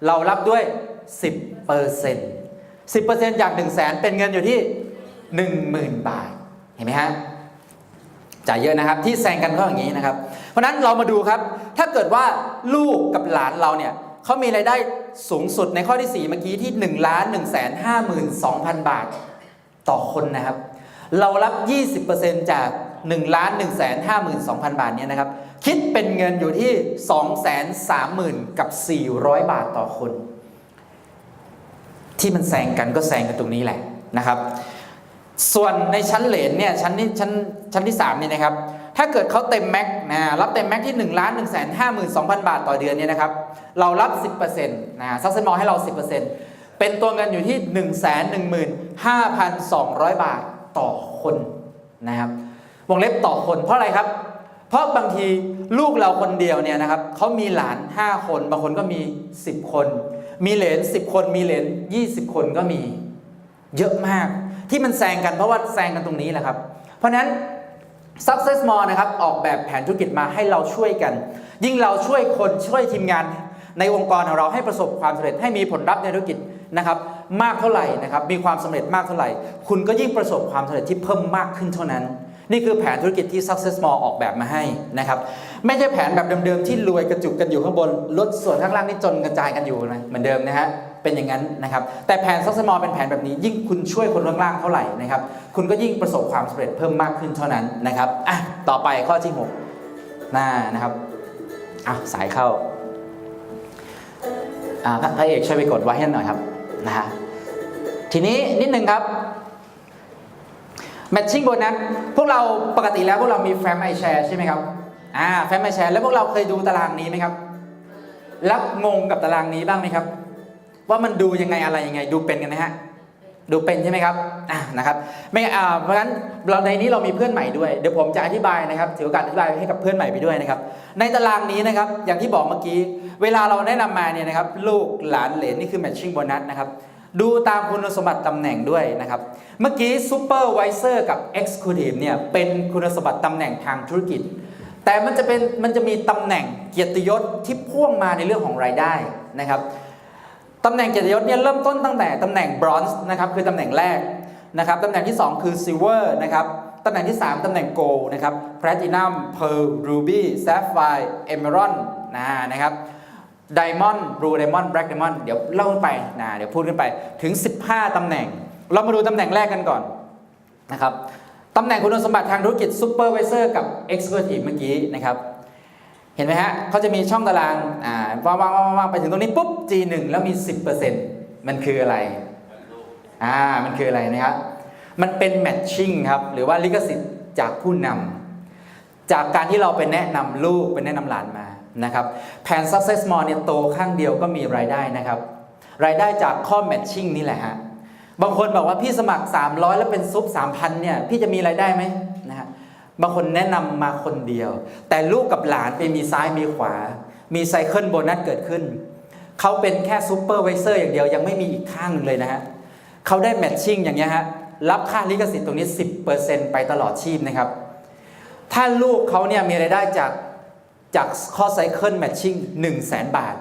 A: เรารับด้วย 10% จาก 100,000 เป็นเงินอยู่ที่ 10,000 บาทเห็นไหมฮะจ่ายเยอะนะครับที่แซงกันก็อย่างนี้นะครับเพราะนั้นเรามาดูครับถ้าเกิดว่าลูกกับหลานเราเนี่ยเขามีรายได้สูงสุดในข้อที่4เมื่อกี้ที่ 1,152,000 บาทต่อคนนะครับเรารับ 20% จาก 1,152,000 บาทเนี่ยนะครับคิดเป็นเงินอยู่ที่ 230,000 กับ 400 บาทต่อคนที่มันแซงกันก็แซงกันตรงนี้แหละนะครับส่วนในชั้นเหลนเนี่ยชั้นที่3นี่นะครับถ้าเกิดเขาเต็มแม็กรับเต็มแม็กที่ 1,152,000 บาทต่อเดือนเนี่ยนะครับเรารับ 10% Success More ให้เรา 10% เป็นตัวเงินอยู่ที่ 115,200 บาทต่อคนนะครับวงเล็บต่อคนเพราะอะไรครับเพราะบางทีลูกเราคนเดียวเนี่ยนะครับเขามีหลาน5คนบางคนก็มี10คนมีเหลน10คนมีเหลน20คนก็มีเยอะมากที่มันแซงกันเพราะว่าแซงกันตรงนี้แหละครับเพราะนั้น Success More นะครับออกแบบแผนธุรกิจมาให้เราช่วยกันยิ่งเราช่วยคนช่วยทีมงานในองค์กรของเราให้ประสบความสำเร็จให้มีผลลัพธ์ในธุรกิจนะครับมากเท่าไหร่นะครับมีความสำเร็จมากเท่าไหร่คุณก็ยิ่งประสบความสำเร็จที่เพิ่มมากขึ้นเท่านั้นนี่คือแผนธุรกิจที่ Success More ออกแบบมาให้นะครับไม่ใช่แผนแบบเดิมๆที่รวยกระจุกกันอยู่ข้างบนลดส่วนข้างล่างนี่จนกระจายกันอยู่นะเหมือนเดิมนะฮะเป็นอย่างนั้นนะครับแต่แผน Success More เป็นแผนแบบนี้ยิ่งคุณช่วยคนข้างล่างเท่าไหร่นะครับคุณก็ยิ่งประสบความสำเร็จเพิ่มมากขึ้นเท่านั้นนะครับต่อไปข้อที่6นะครับสายเข้าพระเอกช่วยไปกดไว้ให้หน่อยครับนะฮะทีนี้นิดนึงครับMatching Bonus พวกเราปกติแล้วพวกเรามี Fam iShare ใช่ไหมครับFam iShare แล้วพวกเราเคยดูตารางนี้ไหมครับแล้วงงกับตารางนี้บ้างไหมครับว่ามันดูยังไงอะไรยังไงดูเป็นกันนะฮะดูเป็นใช่ไหมครับนะครับไม่เพราะฉะนั้นเราในนี้เรามีเพื่อนใหม่ด้วยเดี๋ยวผมจะอธิบายนะครับถือโอกาสอธิบายให้กับเพื่อนใหม่ไปด้วยนะครับในตารางนี้นะครับอย่างที่บอกเมื่อกี้เวลาเราแนะนำมาเนี่ยนะครับลูกหลานเหลนนี่คือ Matching Bonus นะครับดูตามคุณสมบัติตำแหน่งด้วยนะครับเมื่อกี้ Supervisor กับ Executive เนี่ยเป็นคุณสมบัติตำแหน่งทางธุรกิจแต่มันจะมีตำแหน่งเกียรติยศที่พ่วงมาในเรื่องของรายได้นะครับตำแหน่งเกียรติยศเนี่ยเริ่มต้นตั้งแต่ตำแหน่ง Bronze นะครับคือตำแหน่งแรกนะครับตำแหน่งที่2คือ Silver นะครับตำแหน่งที่3ตำแหน่ง Gold นะครับ Platinum Pearl Ruby Sapphire Emerald นะครับDiamond Blue Diamond Black Diamond เดี๋ยวเล่าขึ้นไปเดี๋ยวพูดขึ้นไปถึง15ตำแหน่งเรามาดูตำแหน่งแรกกันก่อนนะครับตำแหน่งคุณสมบัติทางธุรกิจ Supervisor กับ Executive เมื่อกี้นะครับเห็นไหมฮะเขาจะมีช่องตารางวางไปถึงตรงนี้ปุ๊บ G1 แล้วมี 10% มันคืออะไรมันคืออะไรนะครับมันเป็น matching ครับหรือว่าลิขสิทธิ์จากผู้นำ จากการที่เราไปแนะนำลูกไปแนะนำหลานมานะครับแผน Success More เนี่ยโตข้างเดียวก็มีรายได้นะครับรายได้จากข้อ matching นี่แหละฮะบางคนบอกว่าพี่สมัคร300แล้วเป็นซุป 3,000 เนี่ยพี่จะมีรายได้ไหมนะฮะบางคนแนะนำมาคนเดียวแต่ลูกกับหลานไปมีซ้ายมีขวามีไซเคิลโบนัสเกิดขึ้นเขาเป็นแค่ซูเปอร์ไวเซอร์อย่างเดียวยังไม่มีอีกข้างหนึ่งเลยนะฮะเขาได้แมทชิ่งอย่างเงี้ยฮะรับค่าลิขสิทธิ์ตรงนี้ 10% ไปตลอดชีพนะครับถ้าลูกเขาเนี่ยมีรายได้จากข้อไซเคิลแมทชิ่ง 100,000 บาท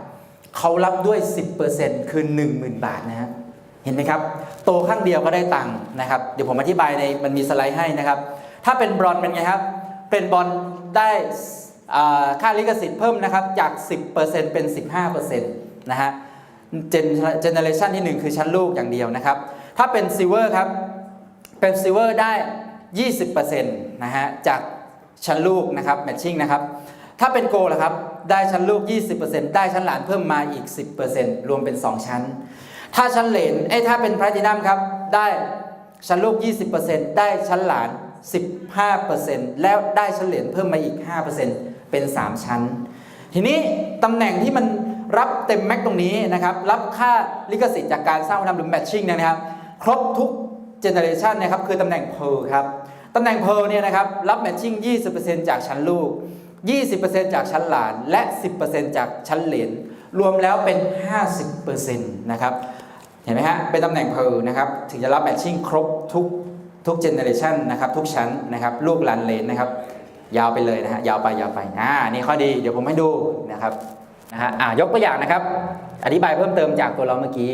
A: เขารับด้วย 10% คือ 10,000 บาทนะฮะเห็นไหมครับโตข้างเดียวก็ได้ตังค์นะครับเดี๋ยวผมอธิบายในมันมีสไลด์ให้นะครับถ้าเป็นบรอนซ์เป็นไงครับเป็นบรอนซ์ได้ค่าลิขสิทธิ์เพิ่มนะครับจาก 10% เป็น 15% นะฮะเจเนอเรชันที่ 1 คือชั้นลูกอย่างเดียวนะครับถ้าเป็นซิลเวอร์ครับเป็นซิลเวอร์ได้ 20% นะฮะจากชั้นลูกนะครับแมทชิ่งนะครับถ้าเป็นโกลล่ะครับได้ชั้นลูก 20% ได้ชั้นหลานเพิ่มมาอีก 10% รวมเป็น 2 ชั้นถ้าชั้นเหลนถ้าเป็นแพลทินัมครับได้ชั้นลูก 20% ได้ชั้นหลาน 15% แล้วได้ชั้นเหลนเพิ่มมาอีก 5% เป็น 3 ชั้นทีนี้ตำแหน่งที่มันรับเต็มแม็กตรงนี้นะครับรับค่าลิขสิทธิ์จากการสร้างวัฒนธรรมหรือแมทชิ่งนะครับครบทุกเจเนอเรชันนะครับคือตำแหน่งเพลครับตำแหน่งเพลเนี่ยนะครับรับแมทชิ่ง 20% จากชั้นลูก 20% จากชั้นหลานและ 10% จากชั้นเหลนรวมแล้วเป็น 50% นะครับเห็นไหมฮะเป็นตำแหน่งเพลนะครับถึงจะรับแมทชิ่งครบทุกเจเนอเรชันนะครับทุกชั้นนะครับลูกหลานเหลนนะครับยาวไปเลยนะฮะยาวไปนี่ข้อดีเดี๋ยวผมให้ดูนะครับยกตัวอย่างนะครับอธิบายเพิ่มเติมจากตัวเราเมื่อกี้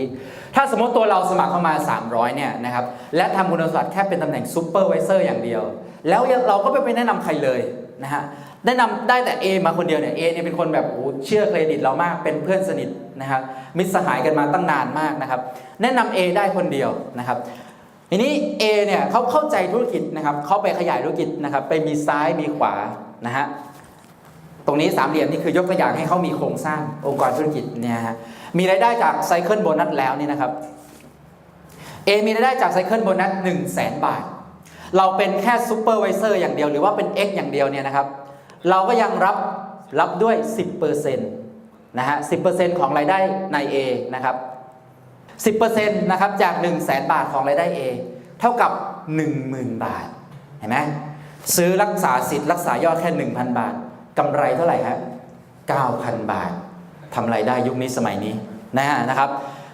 A: ถ้าสมมติตัวเราสมัครเข้ามา300เนี่ยนะครับและทำคุณสมบัติแค่เป็นตำแหน่งซูเปอร์ไวเซอร์อย่างเดียวแล้วเราก็ไม่แนะนำใครเลยนะฮะแนะนำได้แต่ A มาคนเดียวเนี่ย A เนี่ยเป็นคนแบบเชื่อเครดิตเรามากเป็นเพื่อนสนิทนะครับมิตรสหายกันมาตั้งนานมากนะครับแนะนำ A ได้คนเดียวนะครับทีนี้ A เนี่ยเขาเข้าใจธุรกิจนะครับเขาไปขยายธุรกิจนะครับไปมีซ้ายมีขวานะฮะตรงนี้สามเหลี่ยมนี่คือยกตัวอย่างให้เขามีโครงสร้างองค์กรธุรกิจเนี่ยฮะมีรายได้จากไซเคิลโบนัสแล้วนี่นะครับ A มีรายได้จากไซเคิลโบนัส 100,000 บาทเราเป็นแค่ซูเปอร์ไวเซอร์อย่างเดียวหรือว่าเป็น X อย่างเดียวเนี่ยนะครับเราก็ยังรับด้วย 10% นะฮะ 10% ของรายได้ใน A นะครับ 10% นะครับจาก 100,000 บาทของรายได้ A เท่ากับ 10,000 บาทเห็นไหมซื้อรักษาสิทธิ์รักษายอดแค่ 1,000 บาทกำไรเท่าไหร่ครับ 9,000 บาททำไรได้ยุคนี้สมัยนี้นะครับ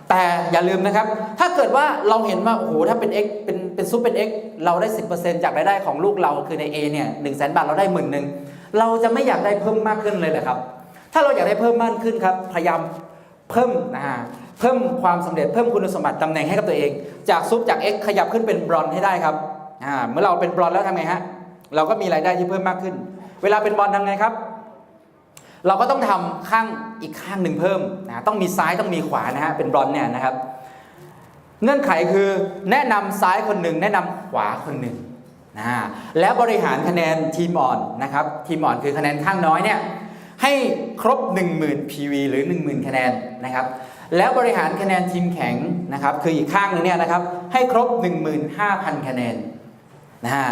A: แต่อย่าลืมนะครับถ้าเกิดว่าเราเห็นว่าโอ้โหถ้าเป็น X เป็นซุปเป็น X เราได้ 10% จากรายได้ของลูกเราคือใน A เนี่ย 100,000 บาทเราได้ 10,000เราจะไม่อยากได้เพิ่มมากขึ้นเลยเหรอครับถ้าเราอยากได้เพิ่มมากขึ้นครับพยายามเพิ่มความสำเร็จเพิ่มคุณสมบัติตำแหน่งให้กับตัวเองจากซุปจาก X ขยับขึ้นเป็นบรอนซ์ให้ได้ครับเมื่อเราเป็นบรอนซ์แล้วทำไงฮะเราก็มีรายได้ที่เพิ่มมากขึ้นเวลาเป็นบรอนซ์ทำไงครับเราก็ต้องทำข้างอีกข้างหนึ่งเพิ่มต้องมีซ้ายต้องมีขวานะฮะเป็นบรอนซ์เนี่ยนะครับเงื่อนไขคือแนะนำซ้ายคนหนึ่งแนะนำขวาคนหนึ่งแล้วบริหารคะแนนทีมอ่อนนะครับทีมอ่อนคือคะแนนข้างน้อยเนี่ยให้ครบ 10,000 PV หรือ 10,000 คะแนนนะครับแล้วบริหารคะแนนทีมแข็งนะครับคืออีกข้างหนึ่งเนี่ยนะครับให้ครบ 15,000 คะแนน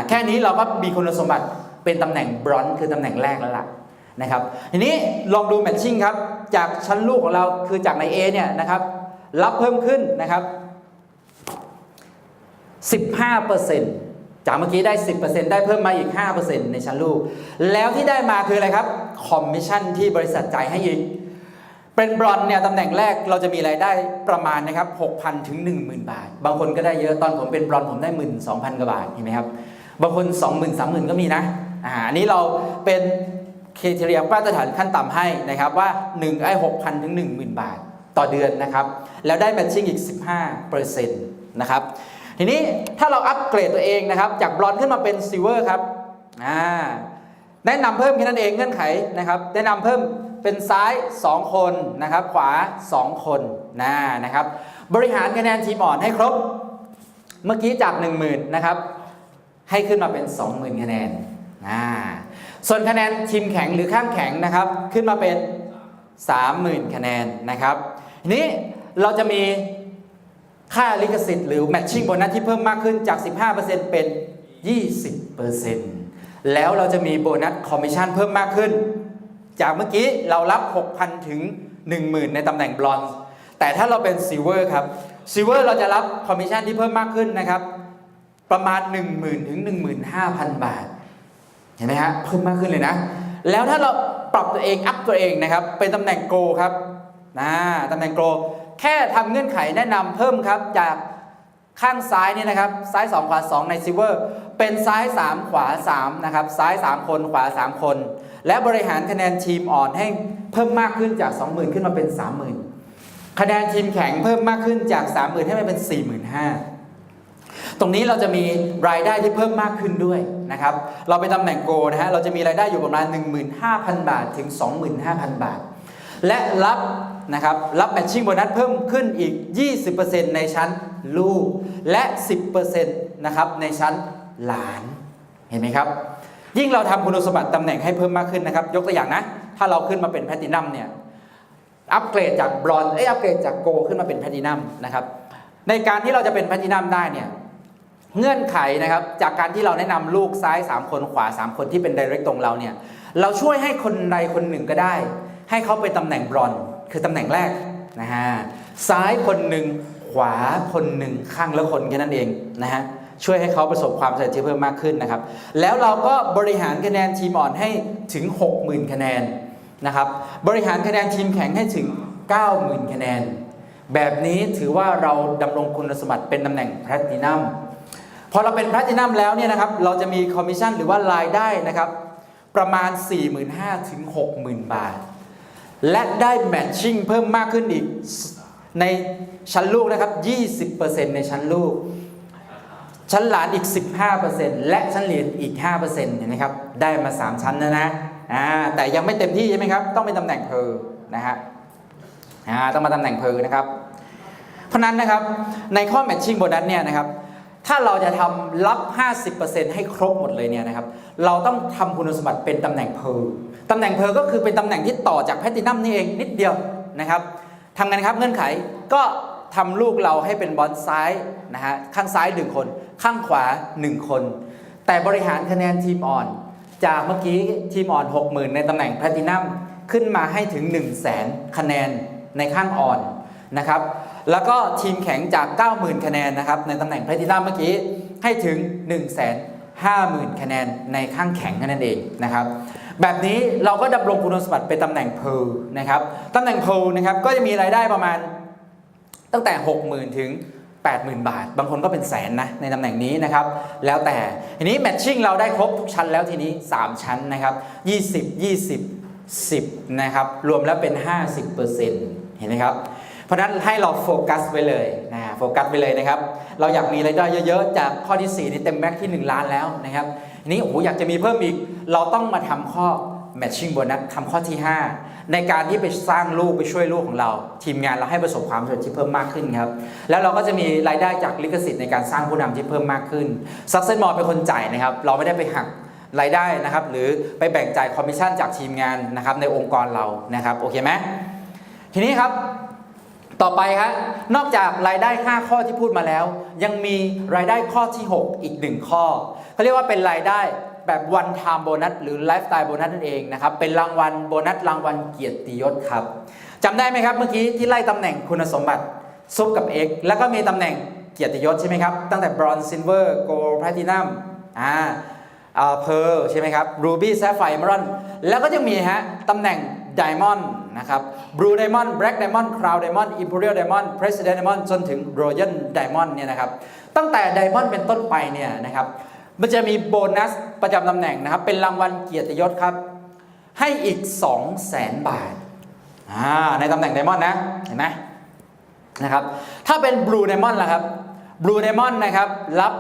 A: แค่นี้เราก็มีคุณสมบัติเป็นตำแหน่งบรอนซ์คือตำแหน่งแรกแล้วล่ะนะครับทีนี้ลองดูแมทชิ่งครับจากชั้นลูกของเราคือจากใน A เนี่ยนะครับรับเพิ่มขึ้นนะครับ 15% จากเมื่อกี้ได้ 10% ได้เพิ่มมาอีก 5% ในชั้นลูกแล้วที่ได้มาคืออะไรครับคอมมิชชั่นที่บริษัทจ่ายให้อีกเป็นบรอนซ์เนี่ยตำแหน่งแรกเราจะมีรายได้ประมาณนะครับ 6,000 ถึง 10,000 บาทบางคนก็ได้เยอะตอนผมเป็นบรอนซ์ผมได้ 12,000 กว่าบาทเห็นไหมครับบางคน 20,000 30,000 ก็มีนะอันนี้เราเป็นเคทีเรียมาตรฐานขั้นต่ำให้นะครับว่า6,000 ถึง 10,000 บาทต่อเดือนนะครับแล้วได้แมทชิ่งอีก 15% นะครับทีนี้ถ้าเราอัปเกรดตัวเองนะครับจากบรอนซ์ขึ้นมาเป็นซิลเวอร์ครับแนะนำเพิ่มแค่นั้นเองเงื่อนไขนะครับแนะนำเพิ่มเป็นซ้าย2คนนะครับขวา2คนนะครับบริหารคะแนนทีมอ่อนให้ครบเมื่อกี้จาก 10,000 นะครับให้ขึ้นมาเป็น 20,000 คะแนนส่วนคะแนนทีมแข็งหรือข้างแข็งนะครับขึ้นมาเป็น 30,000 คะแนนนะครับทีนี้เราจะมีค่าลิขสิทธิ์หรือ matching bonus ที่เพิ่มมากขึ้นจาก 15% เป็น 20% แล้วเราจะมีโบนัสคอมมิชชั่นเพิ่มมากขึ้นจากเมื่อกี้เรารับ 6,000 ถึง 10,000 ในตำแหน่งบรอนซ์แต่ถ้าเราเป็นซิลเวอร์ครับซิลเวอร์เราจะรับคอมมิชชั่นที่เพิ่มมากขึ้นนะครับประมาณ 10,000 ถึง 15,000 บาทเห็นไหมฮะเพิ่มมากขึ้นเลยนะแล้วถ้าเราปรับตัวเองอัพตัวเองนะครับเป็นตำแหน่งโกลครับตำแหน่งโกลแค่ทำเงื่อนไขแนะนำเพิ่มครับจากข้างซ้ายนี่นะครับซ้าย2ขวา2ในซิลเวอร์เป็นซ้าย3ขวา3นะครับซ้าย3คนขวา3คนและบริหารคะแนนทีมอ่อนให้เพิ่มมากขึ้นจาก 20,000 ขึ้นมาเป็น 30,000 คะแนนทีมแข็งเพิ่มมากขึ้นจาก 30,000 ให้มันเป็น 45,000 ตรงนี้เราจะมีรายได้ที่เพิ่มมากขึ้นด้วยนะครับเราไปตำแหน่งโกนะฮะเราจะมีรายได้อยู่ประมาณ 15,000 บาทถึง 25,000 บาทและรับนะครับรับแมทชิ่งโบนัสเพิ่มขึ้นอีก 20% ในชั้นลูกและ 10% นะครับในชั้นหลานเห็นไหมครับยิ่งเราทำคุณสมบัติตำแหน่งให้เพิ่มมากขึ้นนะครับยกตัวอย่างนะถ้าเราขึ้นมาเป็นแพลตินัมเนี่ยอัปเกรดจากบรอนซ์อัปเกรดจากโกลขึ้นมาเป็นแพลตินัมนะครับในการที่เราจะเป็นแพลตินัมได้เนี่ยเงื่อนไขนะครับจากการที่เราแนะนำลูกซ้าย3คนขวา3คนที่เป็นไดเรกตรงเราเนี่ยเราช่วยให้คนใดคนหนึ่งก็ได้ให้เขาไปตำแหน่งบรอนซ์คือตำแหน่งแรกนะฮะซ้ายคนหนึ่งขวาคนหนึ่งข้างละคนแค่นั้นเองนะฮะช่วยให้เขาประสบความสำเร็จที่เพิ่มมากขึ้นนะครับแล้วเราก็บริหารคะแนนทีมอ่อนให้ถึง 60,000 คะแนนนะครับบริหารคะแนนทีมแข็งให้ถึง 90,000 คะแนนแบบนี้ถือว่าเราดำรงคุณสมบัติเป็นตำแหน่งแพลตินัมพอเราเป็นแพลตินัมแล้วเนี่ยนะครับเราจะมีคอมมิชชั่นหรือว่ารายได้นะครับประมาณ 45,000 ถึง 60,000 บาทและได้แมทชิ่งเพิ่มมากขึ้นอีกในชั้นลูกนะครับ 20% ในชั้นลูกชั้นหลานอีก 15% และชั้นเหรียญอีก 5% เห็นไหมครับได้มา3ชั้นนะแต่ยังไม่เต็มที่ใช่ไหมครับต้องเป็นตำแหน่งเพอร์นะฮะต้องมาตำแหน่งเพอร์นะครับเพราะนั้นนะครับในข้อแมทชิ่งโบนัสเนี่ยนะครับถ้าเราจะทำรับ 50% ให้ครบหมดเลยเนี่ยนะครับเราต้องทำคุณสมบัติเป็นตำแหน่งเพอร์ตำแหน่งเพอร์ก็คือเป็นตำแหน่งที่ต่อจากแพลตินัมนี่เองนิดเดียวนะครับทำกันครับเงื่อนไขก็ทำลูกเราให้เป็นบอลซ้ายนะฮะข้างซ้าย1คนข้างขวา1คนแต่บริหารคะแนนทีมอ่อนจากเมื่อกี้ทีมอ่อน 60,000 ในตำแหน่งแพลตินัมขึ้นมาให้ถึง 100,000 คะแนนในข้างอ่อนนะครับแล้วก็ทีมแข็งจาก 90,000 คะแนนนะครับในตำแหน่งแพลตินัมเมื่อกี้ให้ถึง 150,000 คะแนนในข้างแข็งนั่นเองนะครับแบบนี้เราก็ดำรงคุณสมบัติเป็นตำแหน่งเพลนะครับตำแหน่งเพลนะครับก็จะมีรายได้ประมาณตั้งแต่ 60,000 ถึง 80,000 บาทบางคนก็เป็นแสนนะในตำแหน่งนี้นะครับแล้วแต่ทีนี้แมทชิ่งเราได้ครบทุกชั้นแล้วทีนี้3ชั้นนะครับ10 นะครับรวมแล้วเป็น 50% เห็นไหมครับเพราะฉะนั้นให้เราโฟกัสไว้เลยโฟกัสไปเลยนะครับเราอยากมีรายได้เยอะๆจากข้อที่4นี่เต็มแม็กที่1 ล้านแล้วนะครับทีนี้อยากจะมีเพิ่มอีกเราต้องมาทำข้อ matching bonus ทำข้อที่5ในการที่ไปสร้างลูกไปช่วยลูกของเราทีมงานเราให้ประสบความสำเร็จที่เพิ่มมากขึ้นครับแล้วเราก็จะมีรายได้จากลิขสิทธิ์ในการสร้างผู้นำที่เพิ่มมากขึ้น Success More เป็นคนจ่ายนะครับเราไม่ได้ไปหักรายได้นะครับหรือไปแบ่งจ่ายคอมมิชชั่นจากทีมงานนะครับในองค์กรเรานะครับโอเคไหมทีนี้ครับต่อไปครับนอกจากรายได้5ข้อที่พูดมาแล้วยังมีรายได้ข้อที่6อีก1ข้อเขาเรียกว่าเป็นรายได้แบบ one time bonus หรือ lifestyle bonus นั่นเองนะครับเป็นรางวัลโบนัสรางวัลเกียรติยศครับจำได้ไหมครับเมื่อกี้ที่ไล่ตำแหน่งคุณสมบัติซุปกับ X แล้วก็มีตำแหน่งเกียรติยศใช่ไหมครับตั้งแต่ bronze silver gold platinum pearl ใช่ไหมครับ ruby sapphire emerald แล้วก็ยังมีฮะตำแหน่ง diamond นะครับ blue diamond black diamond crown diamond imperial diamond president diamond จนถึง royal diamond เนี่ยนะครับตั้งแต่ diamond เป็นต้นไปเนี่ยนะครับมันจะมีโบนัสประจำตำแหน่งนะครับเป็นรางวัลเกียรติยศครับให้อีก 200,000 บาทในตำแหน่ง diamond นะเห็นไหมนะครับถ้าเป็น blue diamond ล่ะครับ blue diamond นะครับรับ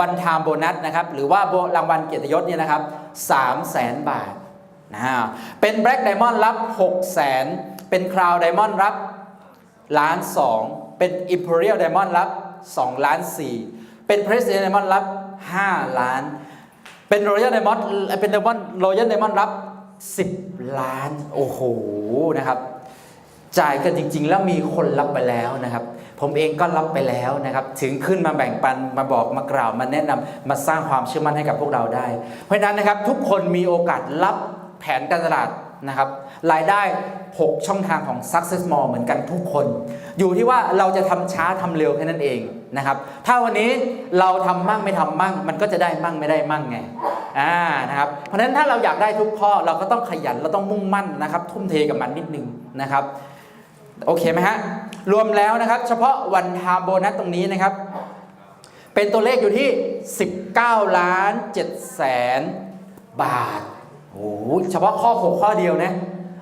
A: one time bonus นะครับหรือว่ารางวัลเกียรติยศเนี่ยนะครับ 300,000 บาทเป็น black diamond รับ 600,000 เป็น crown diamond รับ1,200,000เป็น imperial diamond รับ2,400,000เป็น president diamond รับ5 ล้านเป็น royal diamond เป็น royal diamond รับ10 ล้านโอ้โหนะครับ จ่ายกันจริงๆแล้วมีคนรับไปแล้วนะครับผมเองก็รับไปแล้วนะครับถึงขึ้นมาแบ่งปันมาบอกมากล่าวมาแนะนำมาสร้างความเชื่อมั่นให้กับพวกเราได้เพราะฉะนั้นนะครับทุกคนมีโอกาสรับแผนการตลาดนะครับรายได้6ช่องทางของ Success More เหมือนกันทุกคนอยู่ที่ว่าเราจะทำช้าทำเร็วแค่นั้นเองนะครับถ้าวันนี้เราทำมั่งไม่ทำมั่งมันก็จะได้มั่งไม่ได้มั่งไงนะครับเพราะฉะนั้นถ้าเราอยากได้ทุกข้อเราก็ต้องขยันเราต้องมุ่งมั่นนะครับทุ่มเทกับมันนิดนึงนะครับโอเคไหมฮะรวมแล้วนะครับเฉพาะวันไทม์โบนัสตรงนี้นะครับเป็นตัวเลขอยู่ที่19.7 ล้านบาทโอ้เฉพาะข้อ6ข้อเดียวนะ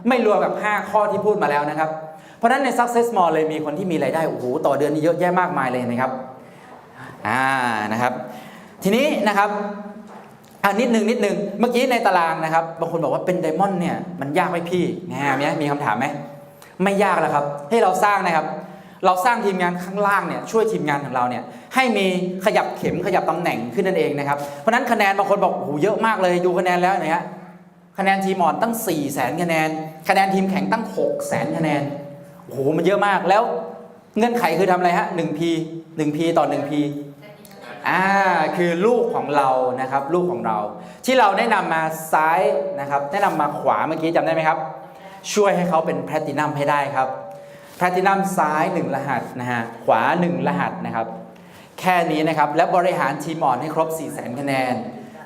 A: ไม่รวมกับ5ข้อที่พูดมาแล้วนะครับเพราะฉะนั้นใน Success More เลยมีคนที่มีรายได้โอ้โหต่อเดือนนี่เยอะแยะมากมายเลยนะครับนะครับทีนี้นะครับนิดนึงเมื่อกี้ในตารางนะครับบางคนบอกว่าเป็นไดมอนด์เนี่ยมันยากไหมพี่มีคำถามไหมไม่ยากแล้วครับให้เราสร้างนะครับเราสร้างทีมงานข้างล่างเนี่ยช่วยทีมงานของเราเนี่ยให้มีขยับเข็มขยับตำแหน่งขึ้นนั่นเองนะครับเพราะฉะนั้นคะแนนบางคนบอกโอ้โหเยอะมากเลยดูคะแนนแล้วเนี่ยคะแนนทีมอ่อนตั้ง 400,000 คะแนนคะแนนทีมแข็งตั้ง 600,000 คะแนนโอ้โหมันเยอะมากแล้วเงื่อนไขคือทำอะไรฮะ 1P ต่อ 1P คือลูกของเรานะครับลูกของเราที่เราแนะนำมาซ้ายนะครับแนะนำมาขวาเมื่อกี้จำได้ไหมครับช่วยให้เขาเป็นแพลตินัมให้ได้ครับแพลตินัมซ้าย1รหัสนะฮะขวา1รหัสนะครับแค่นี้นะครับและบริหารทีมอ่อนให้ครบ 400,000 คะแนน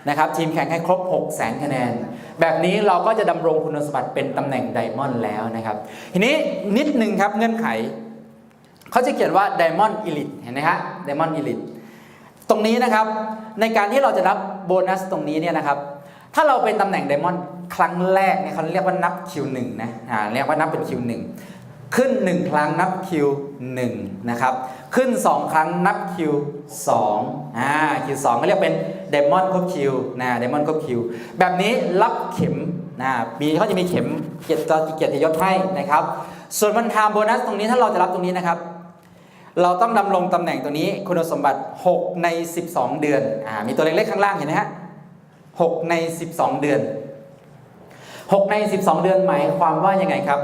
A: นะครับทีมแข่งให้ครบ 600,000 คะแนนแบบนี้เราก็จะดำรงคุณสมบัติเป็นตำแหน่งไดมอนด์แล้วนะครับทีนี้นิดนึงครับเงื่อนไขเขาจะเขียนว่าไดมอนด์อีลิทเห็นไหมฮะไดมอนด์อีลิทตรงนี้นะครับในการที่เราจะรับโบนัสตรงนี้เนี่ยนะครับถ้าเราเป็นตำแหน่งไดมอนด์ครั้งแรกเนี่ยเขาเรียกว่านับ Q1 นะเรียกว่านับเป็น Q1 ขึ้น1ครั้งนับ Q1 นะครับขึ้น2ครั้งนับ Q2 Q2 ก็เรียกเป็นไดมอนด์ครบ Q นะไดมอนด์ครบ Q แบบนี้รับเข็มเขาจะมีเข็มเกียรติยศให้นะครับส่วนวันไทม์โบนัสตรงนี้ถ้าเราจะรับตรงนี้นะครับเราต้องดำรงตำแหน่งตัวนี้คุณสมบัติ6ใน12เดือนมีตัวเล็กๆข้างล่างเห็นไหมฮะ6ใน12เดือน6ใน12เดือนหมายความว่ายังไงครับ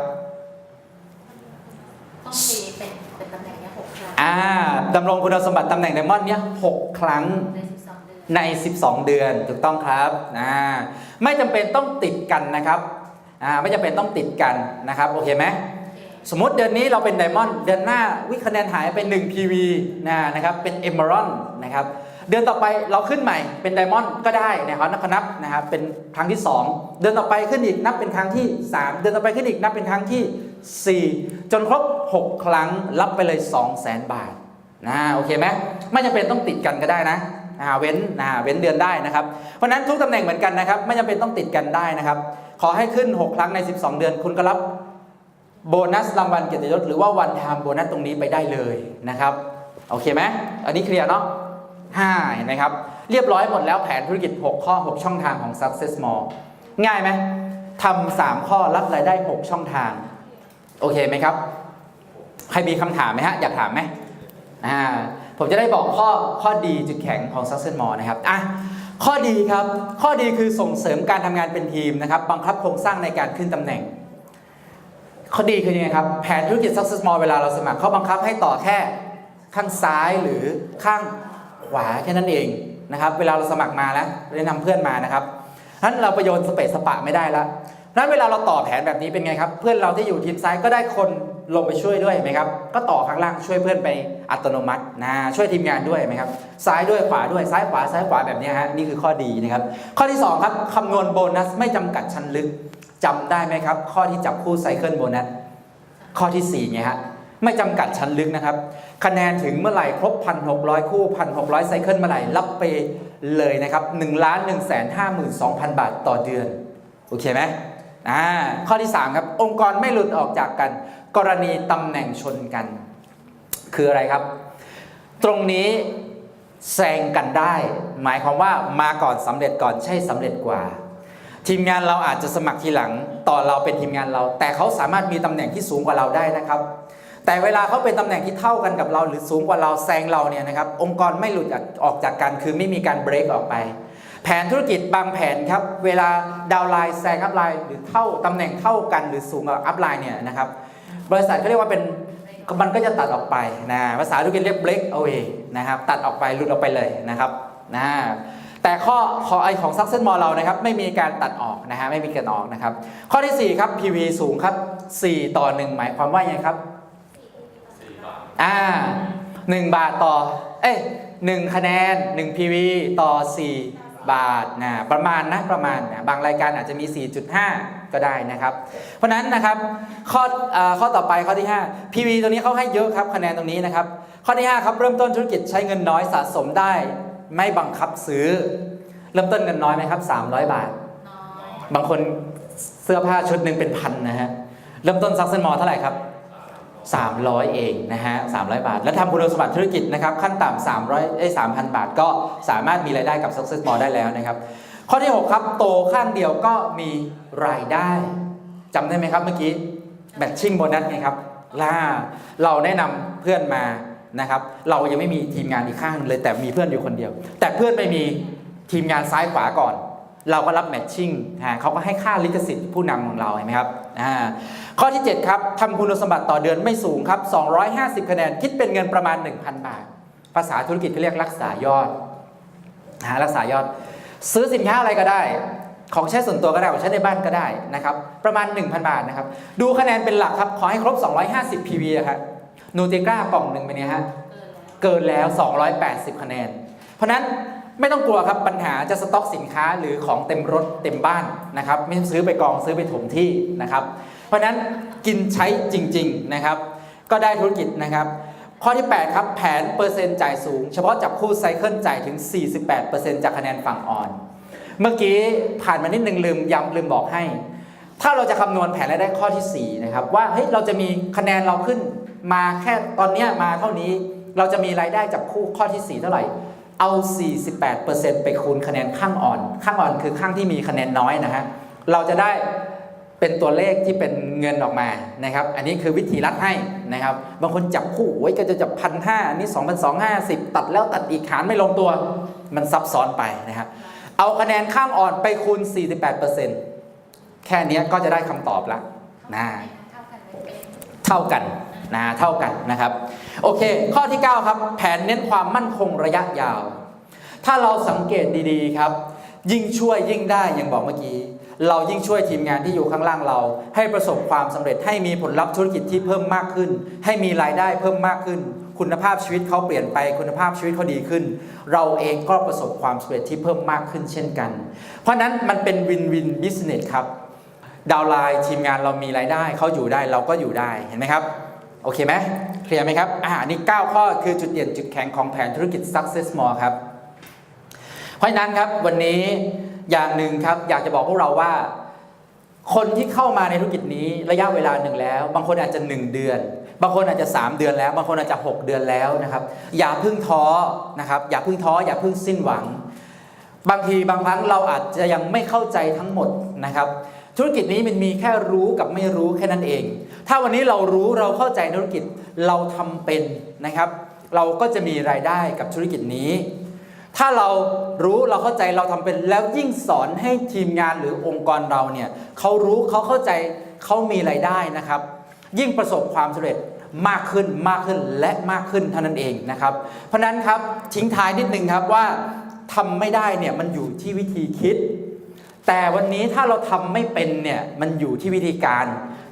B: ต้องมีเป็นตำแหน่งเนี้ย6 ครั้ง
A: ดำรงคุณสมบัติตำแหน่งไดมอนด์เนี้ย6 ครั้งใน12 เดือนถูกต้องครับไม่จำเป็นต้องติดกันนะครับไม่จำเป็นต้องติดกันนะครับโอเคไหมสมมติเดือนนี้เราเป็นไดมอนด์เดือนหน้าคะแนนหายไป1 PV นะครับเป็นเอเมอรัลด์นะครับเดือนต่อไปเราขึ้นใหม่เป็นไดมอนด์ก็ได้นะครับนับนะครับเป็นครั้งที่2เดือนต่อไปขึ้นอีกนับเป็นครั้งที่3เดือนต่อไปขึ้นอีกนับเป็นครั้งที่4จนครบ6 ครั้งรับไปเลย 200,000 บาทโอเคไหมไม่จำเป็นต้องติดกันก็ได้นะเว้นเดือนได้นะครับเพราะนั้นทุกตำแหน่งเหมือนกันนะครับไม่จำเป็นต้องติดกันได้นะครับขอให้ขึ้น6 ครั้งใน12 เดือนคุณก็รับโบนัสรางวัลเกียรติยศหรือว่าวันไทม์โบนัสตรงนี้ไปได้เลยนะครับโอเคไหมอันนี้เคลียร์เนาะเห็นไหมครับเรียบร้อยหมดแล้วแผนธุรกิจ6 ข้อ 6 ช่องทางของ Success More ง่ายไหมทำ3 ข้อรับรายได้6 ช่องทางโอเคไหมครับใครมีคำถามไหมฮะอยากถามไหมผมจะได้บอกข้อดีจุดแข็งของ Success More นะครับข้อดีครับข้อดีคือส่งเสริมการทำงานเป็นทีมนะครับบังคับโครงสร้างในการขึ้นตำแหน่งข้อดีคือยังไงครับแผนธุรกิจ Success More เวลาเราสมัครเขาบังคับให้ต่อแค่ข้างซ้ายหรือข้างขวาแค่นั้นเองนะครับเวลาเราสมัครมาแล้วแนะนำเพื่อนมานะครับนั้นเราประโยชน์สเปซสปะไม่ได้แล้วนั้นเวลาเราต่อแผนแบบนี้เป็นไงครับเพื่อนเราที่อยู่ทีมซ้ายก็ได้คนลงไปช่วยด้วยไหมครับก็ต่อข้างล่างช่วยเพื่อนไปอัตโนมัติช่วยทีมงานด้วยไหมครับซ้ายด้วยขวาด้วยซ้ายขวาแบบนี้ฮะนี่คือข้อดีนะครับข้อที่2ครับคำนวณโบนัสไม่จำกัดชั้นลึกจำได้ไหมครับข้อที่จับคู่ไซเคิลโบนัสข้อที่4ไงฮะไม่จำกัดชั้นลึกนะครับคะแนนถึงเมื่อไหร่ครบ 1,600 คู่ 1,600 ไซเคิลเมื่อไหร่รับไปเลยนะครับ1,152,000 บาทต่อเดือนโอเคไหมข้อที่3ครับองค์กรไม่หลุดออกจากกันกรณีตำแหน่งชนกันคืออะไรครับตรงนี้แซงกันได้หมายความว่ามาก่อนสำเร็จก่อนใช่สำเร็จกว่าทีมงานเราอาจจะสมัครทีหลังต่อเราเป็นทีมงานเราแต่เขาสามารถมีตำแหน่งที่สูงกว่าเราได้นะครับแต่เวลาเขาเป็นตำแหน่งที่เท่ากันกับเราหรือสูงกว่าเราแซงเราเนี่ยนะครับองค์กรไม่หลุดออกจากกันคือไม่มีการเบรกออกไปแผนธุรกิจบางแผนครับเวลาดาวไลน์แซงอัพไลน์หรือเท่าตำแหน่งเท่ากันหรือสูงกว่าอัพไลน์เนี่ยนะครับ บริษัทเขาเรียกว่าเป็นมันก็จะตัดออกไปนะภาษาธุรกิจเรียก break away นะครับตัดออกไปหลุดออกไปเลยนะครับนะแต่ข้อของ Success More เรานะครับไม่มีการตัดออกนะฮะไม่มีการออกนะครับข้อที่4ครับ PV สูงครับ4:1หมายความว่ายังไงครับ1 บาทต่อ1คะแนน1 PV ต่อ4 บาทนะประมาณนะบางรายการอาจจะมี 4.5 ก็ได้นะครับเพราะนั้นนะครับข้อต่อไปข้อที่5 PV ตัวนี้เขาให้เยอะครับคะแนนตรงนี้นะครับข้อที่5ครับเริ่มต้นธุรกิจใช้เงินน้อยสะสมได้ไม่บังคับซื้อเริ่มต้นเงินน้อยไหมครับ300 บาทบางคนเสื้อผ้าชุดหนึ่งเป็นพันนะฮะเริ่มต้น Success More เท่าไหร่ครับ300เองนะฮะ300 บาทแล้วทำคุณสมบัติธุรกิจนะครับขั้นต่ำ3,000 บาทก็สามารถมีรายได้กับ Success More ได้แล้วนะครับข้อที่6ครับโตข้างเดียวก็มีรายได้จำได้ไหมครับเมื่อกี้แมทชิ่งโบนัสไงครับเราแนะนำเพื่อนมานะครับเรายังไม่มีทีมงานอีกข้างเลยแต่มีเพื่อนอยู่คนเดียวแต่เพื่อนไปมีทีมงานซ้ายขวาก่อนเราก็รับแมทชิ่งเขาก็ให้ค่าลิขสิทธิ์ผู้นำของเราเห็นไหมครับข้อที่7ครับทำคุณสมบัติต่อเดือนไม่สูงครับ250คะแนนคิดเป็นเงินประมาณ 1,000 บาทภาษาธุรกิจเขาเรียกรักษายอดรักษายอดซื้อสินค้าอะไรก็ได้ของใช้ส่วนตัวก็ได้ของใช้ในบ้านก็ได้นะครับประมาณ 1,000 บาทนะครับดูคะแนนเป็นหลักครับขอให้ครบ250 PV ครับนูติกล้ากล่องหนึ่งเป็นไงฮะเกินแล้ว280คะแนนเพราะนั้นไม่ต้องกลัวครับปัญหาจะสต็อกสินค้าหรือของเต็มรถเต็มบ้านนะครับไม่ซื้อไปกองซื้อไปถมที่นะครับเพราะนั้นกินใช้จริงๆนะครับก็ได้ธุรกิจนะครับข้อที่8ครับแผนเปอร์เซ็นต์จ่ายสูงเฉพาะจับคู่ไซเคิลจ่ายถึง 48% จากคะแนนฝั่งอ่อนเมื่อกี้ผ่านมานิดนึงลืมบอกให้ถ้าเราจะคำนวณแผนรายได้ข้อที่4นะครับว่าเฮ้ยเราจะมีคะแนนเราขึ้นมาแค่ตอนนี้มาเท่านี้เราจะมีรายได้จับคู่ข้อที่4เท่าไหร่เอา 48% ไปคูณคะแนนข้างอ่อนคือข้างที่มีคะแนนน้อยนะฮะเราจะได้เป็นตัวเลขที่เป็นเงินออกมานะครับอันนี้คือวิธีรัดให้นะครับบางคนจับคู่โอ้ยก็จะจับ 1,500 อันนี้ 2,250 ตัดแล้วตัดอีกหารไม่ลงตัวมันซับซ้อนไปนะครับเอาคะแนนข้างอ่อนไปคูณ 48% แค่นี้ก็จะได้คำตอบละเท่ากันนะครับโอเคข้อที่9ครับแผนเน้นความมั่นคงระยะยาวถ้าเราสังเกตดีๆครับยิ่งช่วยยิ่งได้อย่างบอกเมื่อกี้เรายิ่งช่วยทีมงานที่อยู่ข้างล่างเราให้ประสบความสำเร็จให้มีผลลัพธ์ธุรกิจที่เพิ่มมากขึ้นให้มีรายได้เพิ่มมากขึ้นคุณภาพชีวิตเขาเปลี่ยนไปคุณภาพชีวิตเขาดีขึ้นเราเองก็ประสบความสำเร็จที่เพิ่มมากขึ้นเช่นกันเพราะนั้นมันเป็นวินวินบิสเนสครับดาวไลน์ทีมงานเรามีรายได้เขาอยู่ได้เราก็อยู่ได้เห็นไหมครับโอเคไหมเคลียร์ไหมครับนี่9ข้อคือจุดเด่นจุดแข็งของแผนธุรกิจ Success More ครับเพราะฉะนั้นครับวันนี้อย่างหนึ่งครับอยากจะบอกพวกเราว่าคนที่เข้ามาในธุรกิจนี้ระยะเวลาหนึ่งแล้วบางคนอาจจะ1 เดือนบางคนอาจจะ3 เดือนแล้วบางคนอาจจะ6 เดือนแล้วนะครับอย่าเพิ่งท้อนะครับอย่าเพิ่งท้ออย่าเพิ่งสิ้นหวังบางทีบางครั้งเราอาจจะยังไม่เข้าใจทั้งหมดนะครับธุรกิจนี้มันมีแค่รู้กับไม่รู้แค่นั้นเองถ้าวันนี้เรารู้เราเข้าใจธุรกิจเราทำเป็นนะครับเราก็จะมีรายได้กับธุรกิจนี้ถ้าเรารู้เราเข้าใจเราทำเป็นแล้วยิ่งสอนให้ทีมงานหรือองค์กรเราเนี่ยเขารู้เขาเข้าใจเขามีรายได้นะครับยิ่งประสบความสำเร็จมากขึ้นและมากขึ้นเท่านั้นเองนะครับเพราะนั้นครับทิ้งท้ายนิดนึงครับว่าทำไม่ได้เนี่ยมันอยู่ที่วิธีคิดแต่วันนี้ถ้าเราทำไม่เป็นเนี่ยมันอยู่ที่วิธีการ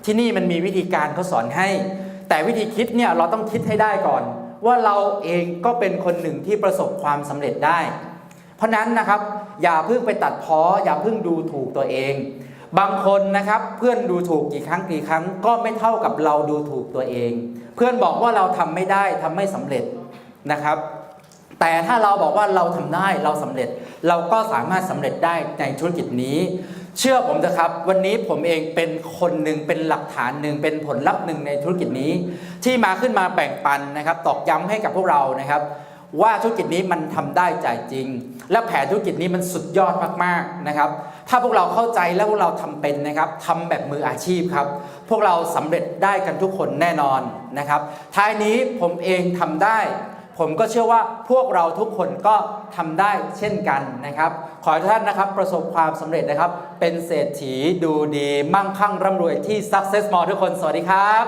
A: ที่นี่มันมีวิธีการเขาสอนให้แต่วิธีคิดเนี่ยเราต้องคิดให้ได้ก่อนว่าเราเองก็เป็นคนหนึ่งที่ประสบความสำเร็จได้เพราะนั้นนะครับอย่าเพิ่งไปตัดพ้ออย่าเพิ่งดูถูกตัวเองบางคนนะครับเพื่อนดูถูกกี่ครั้งก็ไม่เท่ากับเราดูถูกตัวเองเพื่อนบอกว่าเราทำไม่ได้ทำไม่สำเร็จนะครับแต่ถ้าเราบอกว่าเราทำได้เราสำเร็จเราก็สามารถสำเร็จได้ในธุรกิจนี้เชื่อผมนะครับวันนี้ผมเองเป็นคนหนึ่งเป็นหลักฐานหนึ่งเป็นผลลัพธ์หนึ่งในธุรกิจนี้ที่มาขึ้นมาแบ่งปันนะครับตอกย้ำให้กับพวกเรานะครับว่าธุรกิจนี้มันทำได้จ่ายจริงและแผนธุรกิจนี้มันสุดยอดมากๆนะครับถ้าพวกเราเข้าใจและพวกเราทำเป็นนะครับทำแบบมืออาชีพครับพวกเราสำเร็จได้กันทุกคนแน่นอนนะครับท้ายนี้ผมเองทำได้ผมก็เชื่อว่าพวกเราทุกคนก็ทำได้เช่นกันนะครับขอให้ท่านนะครับประสบความสำเร็จนะครับเป็นเศรษฐีดูดีมั่งคั่งร่ำรวยที่ Success More ทุกคนสวัสดีครับ